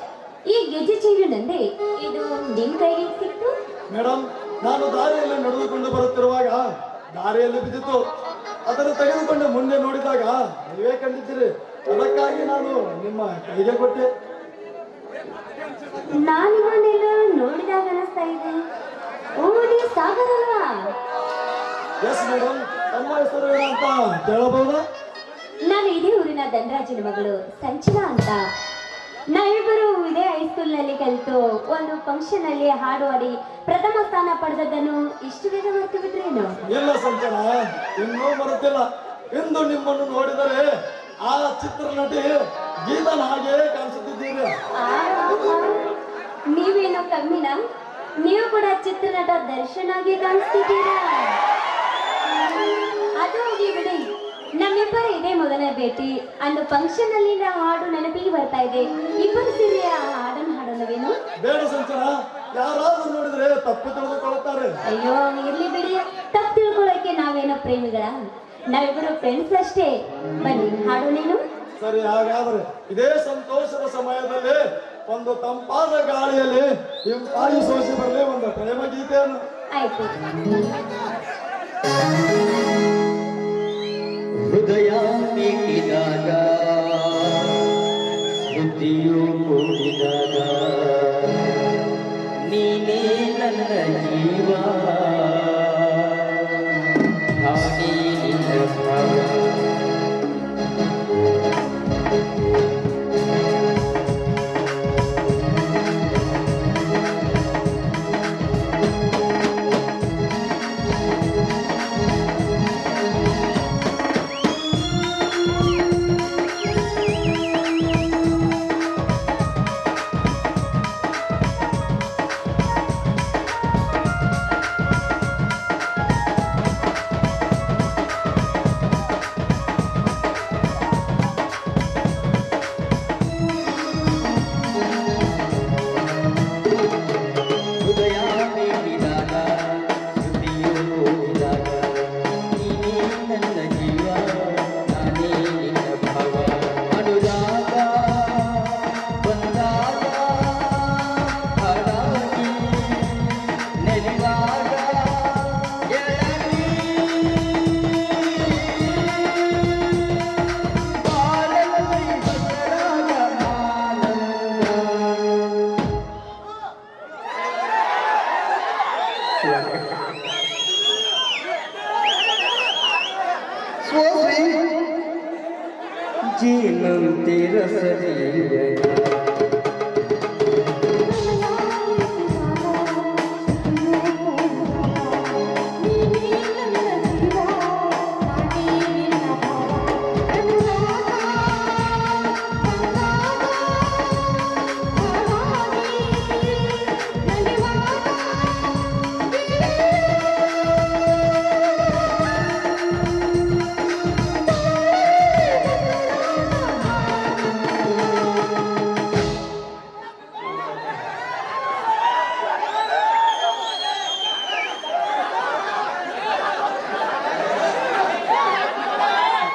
S2: ಈ ಗೆಜ್ಜೆ ಚೆಂಡು ನಂದೆ. ಇದು ನಿಮ್ ಕೈಗೆ ಸಿಕ್ತು?
S6: ಮೇಡಮ್, ನಾನು ದಾರಿಯಲ್ಲಿ ನಡೆದುಕೊಂಡು ಬರುತ್ತಿರುವಾಗ ದಾರಿಯಲ್ಲಿ ಬಿದ್ದಿತ್ತು. ಅದನ್ನು ತೆಗೆದುಕೊಂಡು ಮುಂದೆ ನೋಡಿದಾಗ ನೀವೇ ಕಂಡಿದ್ದೀರಿ. ಅದಕ್ಕಾಗಿ ನಾನು ನಿಮ್ಮ ಕೈಗೆ ಕೊಟ್ಟೆ.
S2: ನಾನು ಇವನ್ನೆಲ್ಲ ನೋಡಿದಾಗ ಅನಿಸ್ತಾ ಇದೆ. ಓ, ನೀವು ಸಾಗರ್ ಅಲ್ವಾ?
S6: ಎಸ್ ಮೇಡಮ್, ತಮ್ಮ ಹೆಸರು ಏನಂತ ಕೇಳಬಹುದಾ?
S2: ನಾನು ಇದೇ ಊರಿನ ಧನರಾಜನ ಮಗಳು ಸಂಚನಾ ಅಂತ. ನಾವಿಬ್ಬರು ಇದೇ ಹೈಸ್ಕೂಲ್ನಲ್ಲಿ ಕಲಿತು ಒಂದು ಫಂಕ್ಷನ್ ಅಲ್ಲಿ ಹಾಡು ಹಾಡಿ ಪ್ರಥಮ ಸ್ಥಾನ ಪಡೆದದ್ದನ್ನು ಇಷ್ಟು ಬೇಗ ಮರೆತು ಬಿಟ್ರೇನು?
S6: ಇಲ್ಲ ಸಂಚನ, ಇನ್ನೂ ಮರೆತಿಲ್ಲ. ಇಂದು ನಿಮ್ಮನ್ನು ನೋಡಿದರೆ ಆ ಚಿತ್ರನಟಿ ಗೀತನ ಹಾಗೆ ಕಾಣಿಸುತ್ತಿದ್ದೀರಿ.
S2: ನೀವೇನೋ ಕಮ್ಮಿನ? ನೀವು ಕೂಡ ಚಿತ್ರನಟ ದರ್ಶನ್ ಆಗಿ ಕಾಣಿಸ್ತಿದ್ದೀರಾ. ಅದು ಹೋಗಿ ಬಿಡಿ, ನಮ್ಮಿಬ್ಬರ ಇದೇ ಮೊದಲ ಭೇಟಿ. ಅಂದು ಫಂಕ್ಷನ್ ಅಲ್ಲಿ ಹಾಡು ನೆನಪಿಗೆ ಬರ್ತಾ ಇದೆ. ಇಬ್ಬರು ಸೇರಿ ಆ ಹಾಡನ್ನು ಹಾಡೋಣವೇನು?
S6: ಬೇಡ ಸಂಚನ, ಯಾರಾದ್ರೂ ನೋಡಿದ್ರೆ ತಪ್ಪು ತಿಳಿದುಕೊಳ್ಳುತ್ತಾರೆ.
S2: ಅಯ್ಯೋ, ಇರ್ಲಿ ಬಿಡಿ. ತಪ್ಪು ತಿಳ್ಕೊಳ್ಳೋಕೆ ನಾವೇನೋ ಪ್ರೇಮಿಗಳ? ನಾವಿಬ್ಬರು ಫ್ರೆಂಡ್ಸ್ ಅಷ್ಟೇ. ಬನ್ನಿ ಹಾಡೋನೇನು?
S6: ಸರಿ, ಹಾಗಾದ್ರೆ ಇದೇ ಸಂತೋಷದ ಸಮಯದಲ್ಲಿ ಒಂದು ತಂಪಾದ ಗಾಳಿಯಲ್ಲಿ ಇಂಪಾಗಿ ಸೋಸಿ ಬರಲಿ ಒಂದು ಪ್ರೇಮ ಗೀತೆಯನ್ನು.
S2: ಆಯ್ತು.
S1: ಹೃದಯ ಮೀಟಿದಾಗ ಬುದ್ಧಿಯು ಮೂಡಿದಾಗ ನೀನೇ ನನ್ನ ಜೀವ, ನಾನೇ ನಿನ್ನ ಭಾವ. ಜೀನಂತೆ ರಸದೀಯ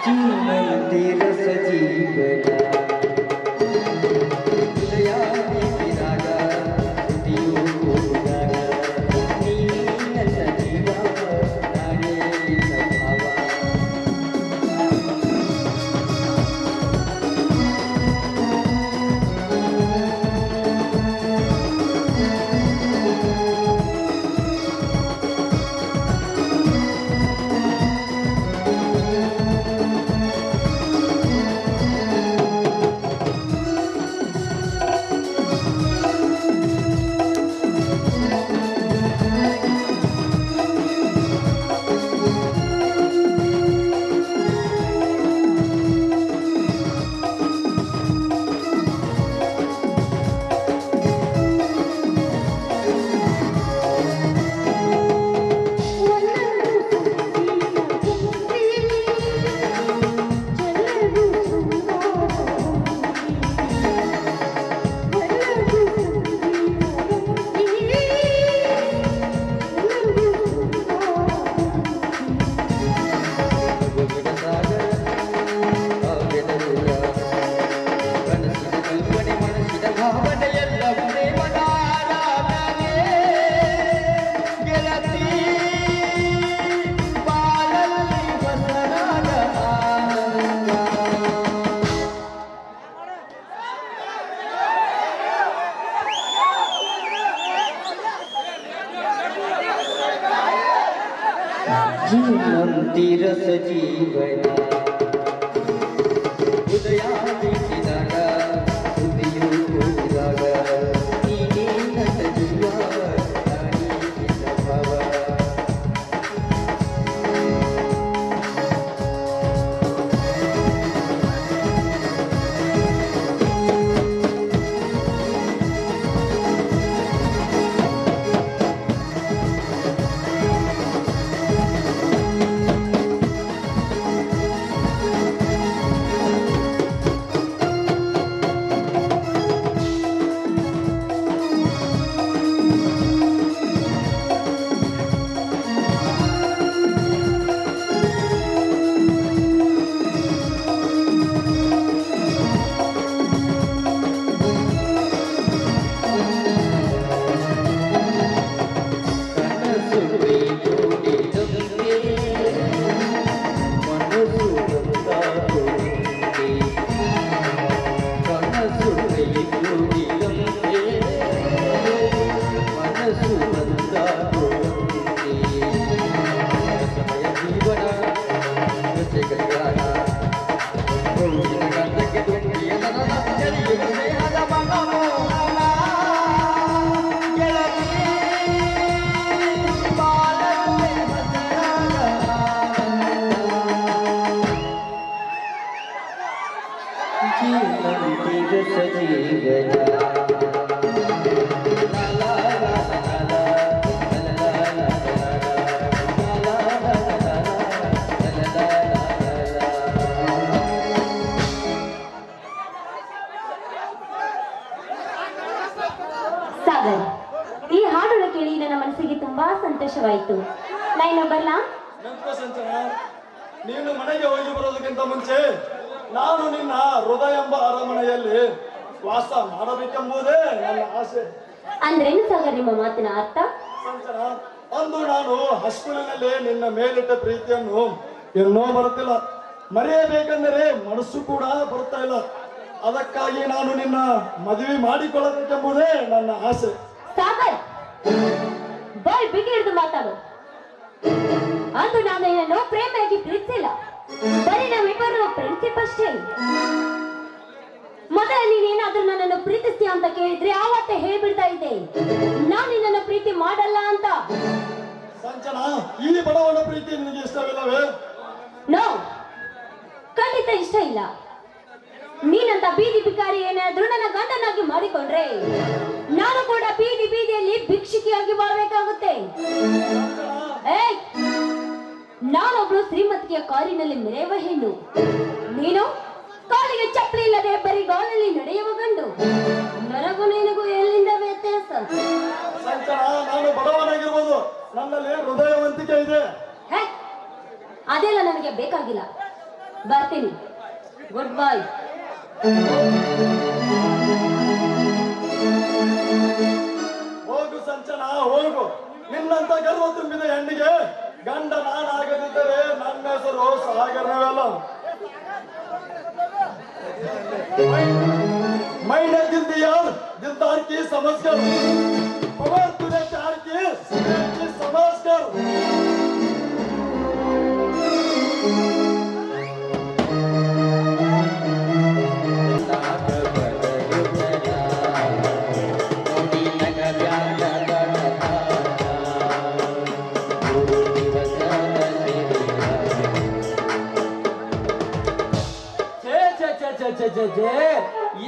S1: ಜೀನಂತೆ ರಸಜೀವನ ಹೃದಯ ಮೀಟಿದಾಗ ತುಟಿಯು ಕೂಡಿದಾಗ ನೀ ನನ್ನ ಜೀವ ನಾನೇ ನಿನ್ನ ಭಾವ ಜೀನಂತೆ ರಸಜೀವನ ಹೃದಯ ಮೀಟಿದಾಗ ತುಟಿಯು ಕೂಡಿದಾಗ ನೀನೇ ನನ್ನ ಜೀವ ನಾನೇ ನಿನ್ನ ಭಾವ
S2: ಸಾಗರ್, ಈ ಹಾಡನ್ನು ಕೇಳಿ ನನ್ನ ಮನಸ್ಸಿಗೆ ತುಂಬಾ ಸಂತೋಷವಾಯಿತು. ನಾನು ಬರ್ಲಾ?
S6: ನೆನಪು ಸಂಚನ, ನೀನು ಮನೆಗೆ ಹೋಗಿ ಬರೋದಕ್ಕಿಂತ ಮುಂಚೆ ನಾನು ನಿನ್ನ ಹೃದಯ ಎಂಬ ಅರಮನೆಯಲ್ಲಿ ವಾಸ ಮಾಡಬೇಕೆಂಬುದೇ ನನ್ನ ಆಸೆ.
S2: ಅಂದ್ರೇನು ಸಾಗರ್ ನಿಮ್ಮ ಮಾತಿನ ಅರ್ಥ?
S6: ಸಂಚನ, ಅಂದು ನಾನು ಹಸ್ಕೂಲಿನಲ್ಲಿ ನಿನ್ನ ಮೇಲಿಟ್ಟ ಪ್ರೀತಿಯನ್ನು ಇನ್ನೂ ಬರುತ್ತಿಲ್ಲ. ಮರೆಯಬೇಕೆಂದರೆ ಮನಸ್ಸು ಕೂಡ ಬರ್ತಾ ಇಲ್ಲ. ಅದಕ್ಕಾಗಿ ನಾನು ನಿನ್ನ ಮದುವೆ ಮಾಡಿಕೊಳ್ಳಬೇಕೆಂಬುದೇ ನನ್ನ ಆಸೆ.
S2: ಸಾಗರ್, ಬಾಯ್ ಬಿಗಿ ಹಿಡಿದು ಮಾತಾಡು. ಅಂದು ನಾನು ನಿನ್ನನ್ನು ಪ್ರೇಮಿಯಾಗಿ ಪ್ರೀತಿಸಿಲ್ಲ. ಬರೀ ನಾವಿಬ್ಬರು ಫ್ರೆಂಡ್ಶಿಪ್ ಅಷ್ಟೇ. ಮೊದಲ ನೀನೇನಾದ್ರೂ ನನ್ನನ್ನು ಪ್ರೀತಿಸ್ತೀಯ ಅಂತ ಕೇಳಿದ್ರೆ ಆವತ್ತೇ ಹೇಳ್ಬಿಡ್ತಾ ಇದ್ದೆ ನಾನು ನಿನ್ನನ್ನು ಪ್ರೀತಿ ಮಾಡಲ್ಲ ಅಂತ.
S6: ಸಂಚನ, ಈ ಬಡವನ ಪ್ರೀತಿ ನಿನಗೆ ಇಷ್ಟವಿಲ್ಲವೇ?
S2: ನೋ, ಖಂಡಿತ ಇಷ್ಟ ಇಲ್ಲ. ನೀನಂತ ಬೀದಿ ಬಿಕಾರಿ ಏನಾದ್ರೂ ನನ್ನ ಗಂಡನಾಗಿ ಮಾಡಿಕೊಂಡ್ರೆ ನಾನು ಕೂಡ ಬೀದಿಯಲ್ಲಿ ಭಿಕ್ಷುಕಿಯಾಗಿ ಬಾಳ್ಬೇಕಾಗುತ್ತೆ. ಏಯ್, ನಾನೊಬ್ಳು ಶ್ರೀಮತಿಯ ಕಾರಿನಲ್ಲಿ ಮೆರೆಯುವ ಹೆಣ್ಣು, ನೀನು ಕಾಲಿಗೆ ಚಪ್ಪಲಿ ಇಲ್ಲದೆ ಬರಿಗಾಲಲ್ಲಿ ನಡೆಯುವ ಗಂಡು. ನನಗೂ ನಿನಗೂ ಎಲ್ಲಿಂದ ವ್ಯತ್ಯಾಸ?
S6: ಸಂಚನ, ನಾನು ಬಡವನಾಗಿರ್ಬೋದು, ನನ್ನಲ್ಲಿ ಹೃದಯವಂತಿಕೆ ಇದೆ.
S2: ಹೇ, ಅದೆಲ್ಲ ನನಗೆ ಬೇಕಾಗಿಲ್ಲ. ಬರ್ತೀನಿ. Good bye.
S6: ಹೋಗು ಸಂಚನ, ಹೋಗು. ನಿನ್ನಂತ ಗರ್ವ ತುಂಬಿದ ಹೆಣ್ಣಿಗೆ ಗಂಡ ನಾನಾಗದಿದ್ದರೆ ನನ್ನ ಹೆಸರು ಸಾಗರವಲ್ಲ. मैंने दिल दिया दिलदार की समझ कर, मगर तूने प्यार की समझ कर.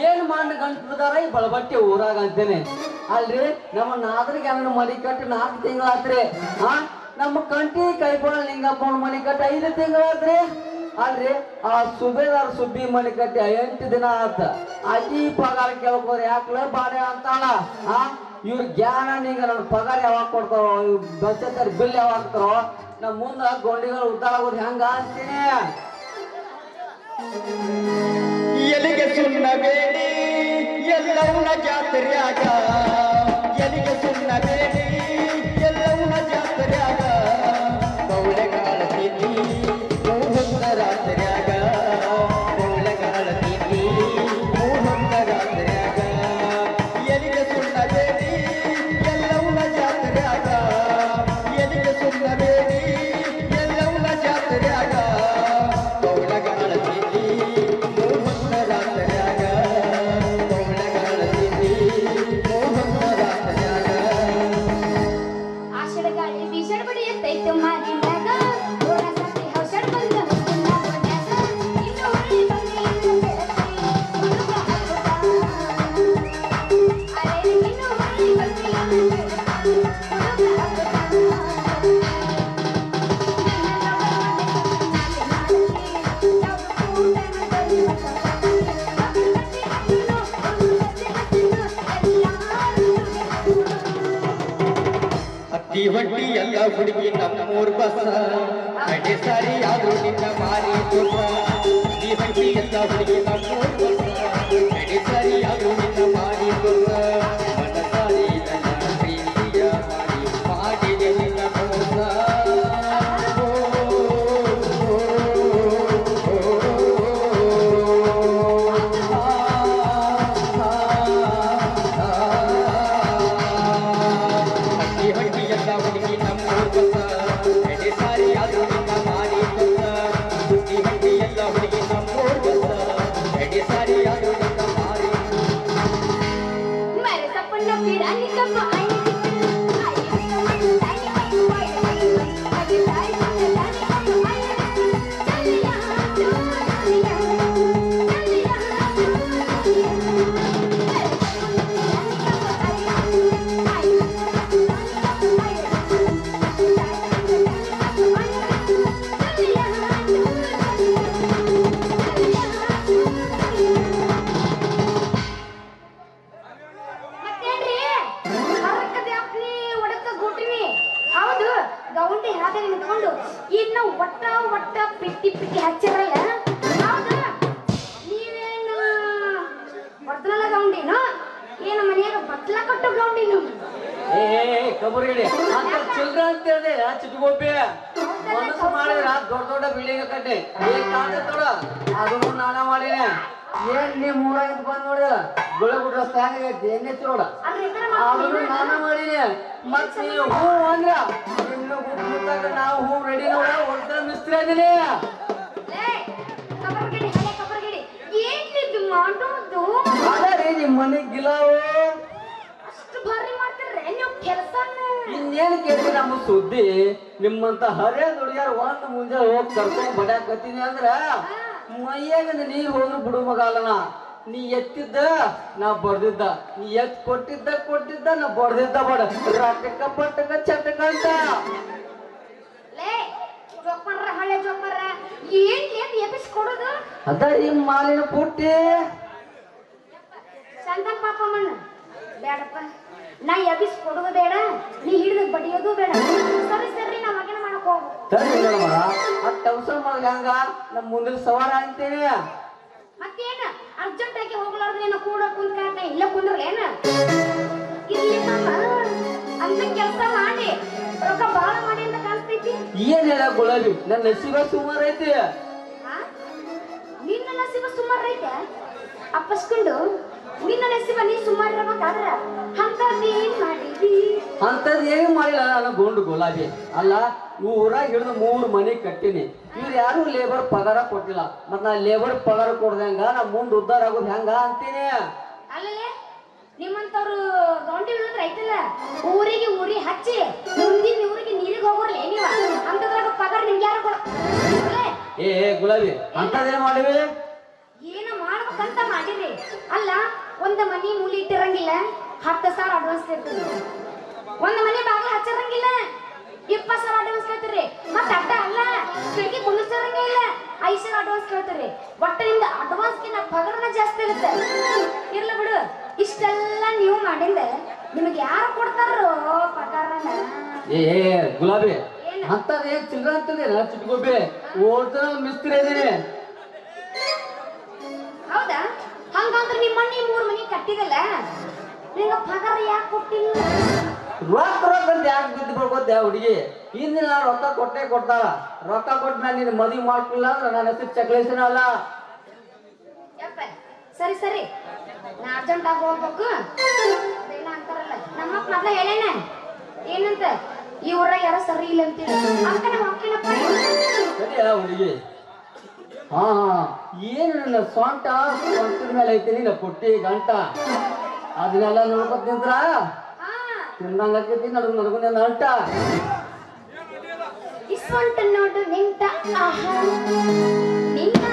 S5: ಏನ್ ಮಾಡಿ ಗಂಟದಾರ ಈ ಬಳಬಟ್ಟೆ ಊರಾಗ ಅಂತೇನೆ ಅಲ್ರಿ. ನಮ್ಮ ನಾದ್ರಿಗೆ ಅವನ ಮನಿ ಕಟ್ಟಿ 4 ತಿಂಗಳಾತ್ರಿ. ನಮ್ಮ ಕಂಟಿ ಕೈಪಾಳ ಲಿಂಗಪ್ಪನ ಮನಿ ಕಟ್ಟಿ 5 ತಿಂಗಳಾತ್ರಿ. ಅಲ್ರಿ, ಆ ಸುಬೇದಾರ್ ಸುಬ್ಬಿ ಮನಿ ಕಟ್ಟಿ 8 ದಿನ ಆತ. ಅತಿ ಪಗಾರ ಕೇಳ್ಕೋರಿ ಯಾಕಲ ಬಾಡೆ ಅಂತಾಳ. ಇವ್ರ ಜ್ಞಾನ ನಿಂಗ ನನ್ನ ಪಗಾರ ಯಾವಾಗ ಕೊಡ್ತಾರೋ, ಇವ್ ಬಚತರ ಬಿಲ್ ಯಾವಾಗ ಹಾಕ್ತಾರೋ, ನಮ್ಮ ಮುಂದ ಗೊಂಡಿಗಳು ಉದ್ದಾರ ಆಗೋದು ಹೆಂಗ ಅಂತೀನಿ.
S1: ಎಲಿಗೆ ಸುಣ್ಣಬೇಡಿ ಎಲ್ಲವನ್ನ ಜಾತ್ರೆಯಾಗ, ಎಲಿಗೆ ಸುಣ್ಣಬೇಡಿ ಎಲ್ಲವನ್ನ ಜಾತ್ರೆಯಾಗ, ಕೌಳೆಗಾಲ ತಿನ್ನಿ ಮೂಹೊತ್ತ ರಾತ್ರಿಯಾಗ, ಕೌಳೆಗಾಲ ತಿನ್ನಿ ಮೂಹೊತ್ತ ರಾತ್ರಿಯಾಗ, ಎಲಿಗೆ ಸುಣ್ಣಬೇಡಿ ಎಲ್ಲವನ್ನ ಜಾತ್ರೆಯಾಗ, ಎಲಿಗೆ ಸುಣ್ಣಬೇಡಿ ಎಲ್ಲವನ್ನ ಜಾತ್ರೆಯಾಗ, ಕೌಳೆಗಾಲ ತಿನ್ನಿ ಮೂಹೊತ್ತ ರಾತ್ರಿಯಾಗ, ಕೌಳೆಗಾಲ ತಿನ್ನಿ ಮೂಹೊತ್ತ ರಾತ್ರಿಯಾಗ.
S2: ಆಷಾಢ ಗಾಳಿ ಬೀಸಣ ಬಡಿಯತ್ತೈತೆ ಮಾರಿನಾಗ, ಓಣ ಸಂತೆ ಹೌಸಣ ಬಂದ ಹುಡುಗನ ಗೊಂಡ್ಯಾಗ, ಇನ್ನು ಹುಳಿ ಬಂದಿ ಇನ್ನು ಬೆಳತಿ ಹುಡುಗ ಹಬ್ಬದ. ಅರೆ ಇನ್ನು ಹುಳಿ ಬಂದಿ ಇನ್ನು ಬೆಳತಿ ಹುಡುಗ ಹಬ್ಬದ.
S1: ಹತ್ತಿ ಹೊಟ್ಟಿ ಎಲ್ಲ ಹುಡುಗಿ ನಮ್ಮೂರ್ ಬಸ, ಕಡೆ ಸಾರಿ ಆದ್ರೂ ನಿನ್ನ ಮಾರಿ ತುಸ. ಹತ್ತಿ ಹೊಟ್ಟಿ ಎಲ್ಲ ಹುಡುಗಿ ನಮ್ಮೂರ್ ಬಸ, ಕಡೆ ಸಾರಿ ಆದ್ರೂ ನಿನ್ನ ಮಾರಿ ತುಸ. ಮನಸಾರಿ ನನ್ನ ಪ್ರೀತಿಯ ಮಾಡಿ ಮಾಡಿದೆ ನಿನ್ನ ಮೋಸ. ಹಟ್ಟಿ ಎಲ್ಲ ಹುಡುಗಿ ನಮ್ಮೂರ್ ಬಸ, ಕಡೆ ಸಾರಿ ಆದ್ರೂ ನಿನ್ನ ಮಾರಿ ತುಸ. ಹಟ್ಟಿ ಎಲ್ಲ ಹುಡುಗಿ ನಮ್ಮೂರ್ ಬಸ, ಕಡೆ ಸಾರಿ ಆದ್ರೂ ನಿನ್ನ ಮಾರಿ.
S2: मेरे सपनों की रानी कब आएगी? ಮತ್ತೇನ್ರಿ ಹರಕದೆ ಅಪ್ನಿ ಒಡಕ ಗುಟ್ಟಿನಿ ಹೌದು ಗೌಂಡಿ ಹಾಗೆ ನಿಂತ್ಕೊಂಡು ಇನ್ನು ಒಟ್ಟ ಪಿಟ್ಟಿ ಹಚ್ಚಿರಲ್ಲ ಹೌದು ನೀವೇನು ಹೊಡ್ದಲ್ಲ ಗೌಂಡಿನ ಏನು ಮನೆಯಾಗ ಬಟ್ಲ ಕೊಟ್ಟು ಗೌಂಡಿನು
S5: ಕಬರ್ಗಿಡಿ ಅಂತ ಚಿಲ್ಡ್ರ ಅಂತ ಹೇಳಿದೆ ಚಿಟ್ಟುಗೋಪಿ ಮನಸ್ಸು ಮಾಡಿದ್ರ ದೊಡ್ಡ ಬಿಲ್ಡಿಂಗ್ ಕಟ್ಟಿ ಏನ್ ಕಾಣ್ತೋಡ ಅದನ್ನು ನಾನ ಮಾಡಿನಿ. ಏನ್ ನೀ ಮೂರಾಗಿದ್ದು ಬಂದ್ ನೋಡಿ ಗುಳಗುಡ್ರ ಸಾಂಗ್ ಎಣ್ಣೆ ಚೋಡ ಅದನ್ನು ನಾನ ಮಾಡಿನಿ. ಮತ್ ನೀವು ಹೂ ಅಂದ್ರ ಇನ್ನು ಗುಡ್ಡ ನಾವು ಹೂ ರೆಡಿ ನೋಡ ಒಡ್ಡ ಮಿಸ್ತ್ರಿ ಅದೀನಿ.
S2: ಕಬರ್ಗಡಿ ಹಳೆ ಕಬರ್ಗಡಿ ಏನಿದು ಮಾಡೋದು
S5: ಅದೇ ನಿಮ್ಮ ಮನೆ ಗಿಲಾವು
S2: ಅಷ್ಟು ಭಾರಿ ಮಾಡ್ತಿರ್ರೆ ನೀವು ಕೆಲಸನ
S5: ಇನ್ನೇನು ಕೇಳಿ ನಮ್ಮ ಸುದ್ದಿ ನಿಮ್ಮಂತ ಹರೇ ದುಡಿಯಾರ ಒಂದು ಮುಂಜಾನೆ ಹೋಗಿ ಕರ್ಕೊಂಡು ಬಡ್ಯಾಕತ್ತೀನಿ ಅಂದ್ರ ಮೈಯಾಗ ನೀರು ಹೋದ್ರು ಬಿಡು ಮಗಾಲನ ನೀ ಎತ್ತಿದ್ದ ನಾ ಬಡ್ದಿದ್ದ ನೀ ಎತ್ ಕೊಟ್ಟಿದ್ದ ನಾ ಬಡ್ದಿದ್ದ ಬಡ ರಾಟಕ ಪಟ್ಟಕ ಚಟಕ ಅಂತ
S2: ಲೇ ಜೋಕರ್ರ ಹಳೆ ಜೋಕರ್ರ ಏನ್ ಎಬ್ಬಿಸ್ಕೊಡೋದು
S5: ಅದ ಈ ಮಾಲಿನ ಪುಟ್ಟಿ
S2: ಚಂದನ್ ಪಾಪ ಮಣ್ಣು ಬೇಡಪ್ಪ ನಾ ಎಬ್ಬಿಸ್ಕೊಡೋದು ಬೇಡ ನೀ ಹಿಡಿದು ಬಡಿಯೋದು ಬೇಡ ಸರಿ ನಾ ಮಗನ ಮಾಡಕ್ ಹೋಗು
S5: ಸರಿ ಮೇಡಮ ಅಟ್ ಅವಸರ ಮಾಡಿ ಹಂಗ ನಮ್ಮ ಮುಂದಿನ ಸವಾರ ಅಂತೇನೆ
S2: ಮತ್ತೇನ ಅರ್ಜೆಂಟ್ ಆಗಿ ಹೋಗ್ಲಾರ್ದು ಏನ ಕೂಡ ಕುಂತ್ಕಾಕ ಇಲ್ಲ ಕುಂದ್ರಲೇನ ಇಲ್ಲಿ ಮಾಮ ಅಂತ ಕೆಲಸ ಮಾಡಿ ರೊಕ್ಕ ಬಾಳ ಮಾಡಿ ಅಂತ ಕಾಣಿಸ್ತೈತಿ
S5: ಏನ್ ಹೇಳ ಗುಲಾಬಿ ನನ್ನ ನಸೀಬ ಸುಮಾರು ಐತಿ
S2: ನಿನ್ನ ನಸೀಬ ಸುಮಾರು ಐತೆ ಅಪ್ಪಸ್ಕೊಂಡು ನಿನ್ನ ನಸೀಬ ನೀ ಸುಮಾರು ಇರ್ಬೇಕಾದ್ರ ಅಂತದೇನ್ ಮಾಡಿದಿ
S5: ಅಂತದ್ ಏನ್ ಮಾಡಿಲ್ಲ ನಾನು ಗೊಂಡು ಗುಲಾಬಿ ಅಲ್ಲ ಊರಾಗ ಹಿಡಿದು 3 ಮನೆ ಕಟ್ಟಿನಿ ಇವ್ರು ಯಾರು ಲೇಬರ್ ಪಗಾರ ಕೊಟ್ಟಿಲ್ಲ ಮತ್ ನಾ ಲೇಬರ್ ಪಗಾರ ಕೊಡ್ದಂಗ ನಾ ಮುಂದ್ ಉದ್ದಾರ ಆಗೋದು ಹೆಂಗ ಅಂತೀನಿ
S2: ಅಲ್ಲಲೇ ನಿಮ್ಮಂತವ್ರು ಗೌಂಡಿ ಹೇಳಿದ್ರೆ ಐತಲ್ಲ ಊರಿಗೆ ಹಚ್ಚಿ ಮುಂದಿನ ಊರಿಗೆ ನೀರಿಗೆ ಹೋಗೋರ್ಲೇ ನೀವ ಅಂತದ್ರಾಗ ಪಗಾರ ನಿಮ್ಗೆ ಯಾರು ಕೊಡ
S5: ಏ ಗುಲಾಬಿ ಅಂತದೇನ್ ಮಾಡಿವಿ
S2: ಏನ ಮಾಡ್ಬೇಕಂತ ಮಾಡಿರಿ ಅಲ್ಲ ಒಂದ್ ಮನಿ ಮೂಲಿ ಇಟ್ಟಿರಂಗಿಲ್ಲ 10,000 ಅಡ್ವಾನ್ಸ್ ಕೇಳ್ತೀರಿ ಒಂದ್ ಮನಿ ಬಾಗಿಲ ಹಚ್ಚಿರಂಗಿಲ್ಲ 20,000 ಅಡ್ವಾನ್ಸ್ ಕೇಳ್ತೀರಿ ಮತ್ತ ಅಡ್ಡ ಅಲ್ಲ ಬೆಳಿಗ್ಗೆ ಕುಂದಿಸಿರಂಗಿಲ್ಲ 5,000 ಅಡ್ವಾನ್ಸ್ ಕೇಳ್ತೀರಿ ಒಟ್ಟರಿಂದ ಅಡ್ವಾನ್ಸ್ಗಿನ ಪಗಾರನ ಜಾಸ್ತಿ ಇರುತ್ತೆ ಇರ್ಲಿ ಬಿಡು ಇಷ್ಟೆಲ್ಲ ನೀವು ಮಾಡಿಂದ ನಿಮಗೆ ಯಾರು ಕೊಡ್ತಾರೋ ಪಗಾರನ
S5: ಏ ಗುಲಾಬಿ ಅಂತದ್ ಏನ್ ಚಿಲ್ಡ್ರ ಅಂತದೆ ನಾ ಚಿಟ್ಕೊಬ್ಬಿ ಓದ್ತಾನ ಮಿಸ್ತ್ರಿ ಇದೀನಿ
S2: ಹೌದಾ ಹಂಗಂದ್ರೆ ನಿಮ್ಮ ಮಣ್ಣಿ 3 ಮನಿ ಕಟ್ಟಿದಲ್ಲ ನಿಂಗ ಪಗಾರ ಯಾಕೆ ಕೊಟ್ಟಿಲ್ಲ
S5: ರೊಕ್ಕ ಅಂತ ಯಾಕೆ ಬಿದ್ದು ಬರ್ಬೋದ ಹುಡುಗಿ ಹಿಂದಿನ ರೊಕ್ಕ ಕೊಟ್ಟೆ ಕೊಡ್ತಾಳ ರೊಕ್ಕ ಕೊಟ್ಟ ಮೇಲೆ ನೀನು ಮದುವೆ ಮಾಡ್ಕೊಳ್ಳ ಅಂದ್ರೆ ನನ್ನ ಹೆಸರು ಚಕ್ಲೇಶನ ಅಲ್ಲ
S2: ಯಪ್ಪ ಸರಿ ನಾ ಅರ್ಜೆಂಟ್ ಆಗಿ ಹೋಗ್ಬೇಕು ಅದೇನ ಅಂತಾರಲ್ಲ ನಮ್ಮಪ್ಪ ಮೊದ್ಲ ಹೇಳೇನ ಏನಂತ ಈ ಊರಾಗ ಯಾರೋ ಸರಿ ಇಲ್ಲ ಅಂತೀವಿ ಅದಕ್ಕೆ ನಾವು ಹೋಗ್ತೀನಪ್ಪ
S5: ಸರಿ ಹುಡುಗಿ ಹಾ ಏನು ನನ್ನ ಸೊಂಟದ ಮೇಲೆ ಐತಿ ನೀನು ಪುಟ್ಟಿ ಗಂಟ ಅದನ್ನೆಲ್ಲ ನೋಡ್ಕೊತ ನಿಂತ್ರ ತಿಂದಂಗ ಆಕೈತಿ ನಡ್ಕೊಂಡ ಅಂಟ
S2: ಇಸ್ವಂಟ ನೋಡು ನಿಂತ ಆಹಾ ನಿನ್ನ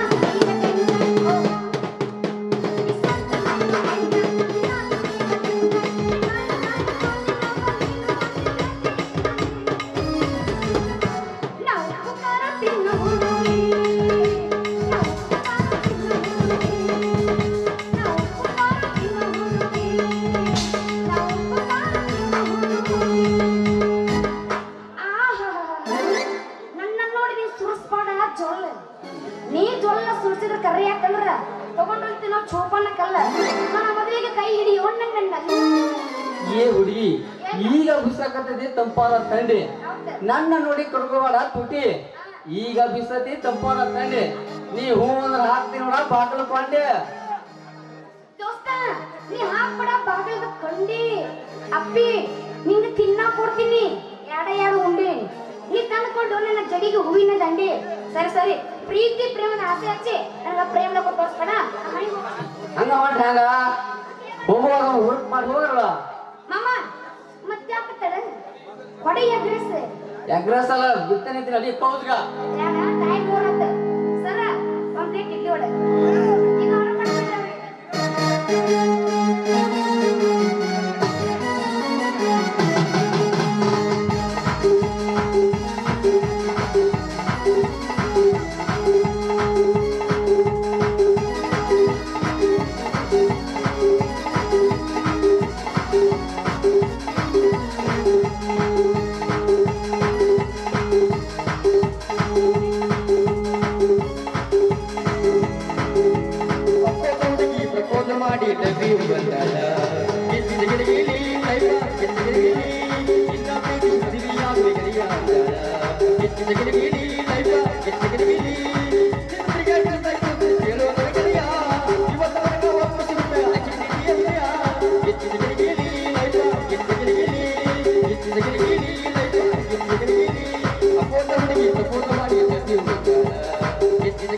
S2: ನೀ ಜೋಳ ಸುರಿಸಿದ್ರೆ ಕರ್ರಿ ಯಾಕಂದ್ರ ತಗೊಂಡೋಗ್ತಿ ನಾವು ಚೋಪನ್ನ ಕಲ್ಲ ನನ್ನ ಮದುವೆಗೆ ಕೈ ಹಿಡಿಯೋ ನನ್ನ
S5: ಏ ಹುಡುಗಿ ಈಗ ಬಿಸಾಕತ್ತೈತಿ ತಂಪಾದ ತಂಡಿ ನನ್ನ ನೋಡಿ ಕಡ್ಕೋಬೇಡ ತುಟಿ ಈಗ ಬಿಸತಿ ತಂಪಾದ ತಂಡಿ ನೀ ಹೂ ಅಂದ್ರೆ ಹಾಕ್ತಿ ನೋಡ ಬಾಕಲು ಕೊಂಡೆ
S2: ದೋಸ್ತ ನೀ ಹಾಕ್ಬೇಡ ಬಾಗಿಲದ ಕಂಡಿ ಅಪ್ಪಿ ನಿಂಗೆ ತಿನ್ನ ಕೊಡ್ತೀನಿ ಎರಡು ಉಂಡೆ ನೀ ತಂದ್ಕೊಂಡು ನನ್ನ ಜಡಿಗೆ ಹೂವಿನ ದಂಡಿ ಸರಿ ಪ್ರೀತಿ ಪ್ರೇಮದ ಆಸೆ ಹಚ್ಚಿ ನನಗ ಪ್ರೇಮನ ಕೊಟ್ಟು ತೋರಿಸ್ಬೇಡ
S5: ಹಂಗ ಮಾಡಿ ಹಂಗ ಹೋಗುವಾಗ ಹುಡುಕ್ ಮಾಡಿ ಹೋಗಲ್ಲ
S2: ಮಾಮ ಮತ್ತೆ ಯಾಕತ್ತಡ ಕೊಡೆ
S5: ಎಗ್ರೆಸ್ ಅಲ್ಲ ಬಿತ್ತನೆ ಅಡಿ ಕೌದ್ಗ
S2: ಟೈಮ್ ನೋಡತ್ತ ಸರ ಕಂಪ್ಲೀಟ್ ಇಡ್ಲಿ ಒಳಗೆ ಈಗ ಆರ್ಡರ್ ಮಾಡ್ಬಿಡ್ರಿ
S1: ಮಾಡಿ ಡಬ್ಬಿ ಬಂದಾಳ ಎತ್ತಿದ ಗಿಡಗಿಲಿ ಲೈಫ ಎತ್ತಿದ ಗಿಡಗಿಲಿ ಇನ್ನ ಪ್ರೀತಿ ಸಿರಿಯಾಗಿ ಗಿರಿಯಾಳ ಎತ್ತಿದ ಗಿಡಗಿಲಿ ಲೈಫ ಎತ್ತಿದ ಗಿಡಗಿಲಿ ಎತ್ತಿದ ಗಿಡಗಿಲಿ ಲೈಫ ಎತ್ತಿದ ಗಿಡಗಿಲಿ ಎತ್ತಿದ ಗಿಡಗಿಲಿ ಲೈಫ ಎತ್ತಿದ ಗಿಡಗಿಲಿ ಅಪ್ಪೋಟ ಹುಡುಗಿ ಸಪೋಟ ಮಾಡಿ ಡಬ್ಬಿ ಬಂದಾಳ ಎತ್ತಿದ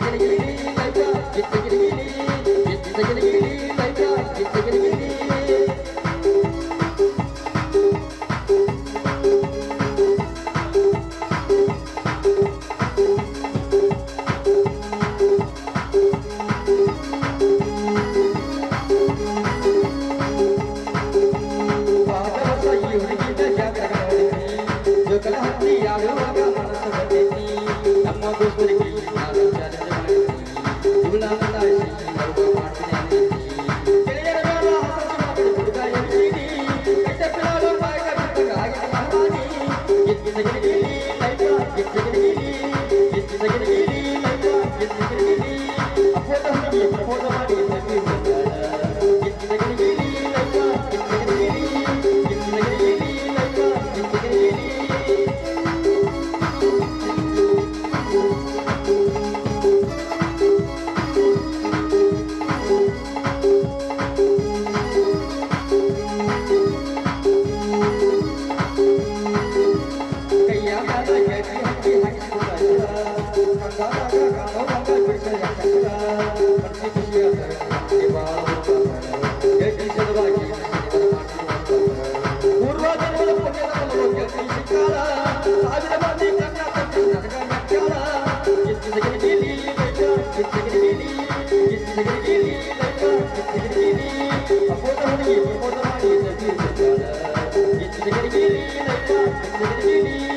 S1: It's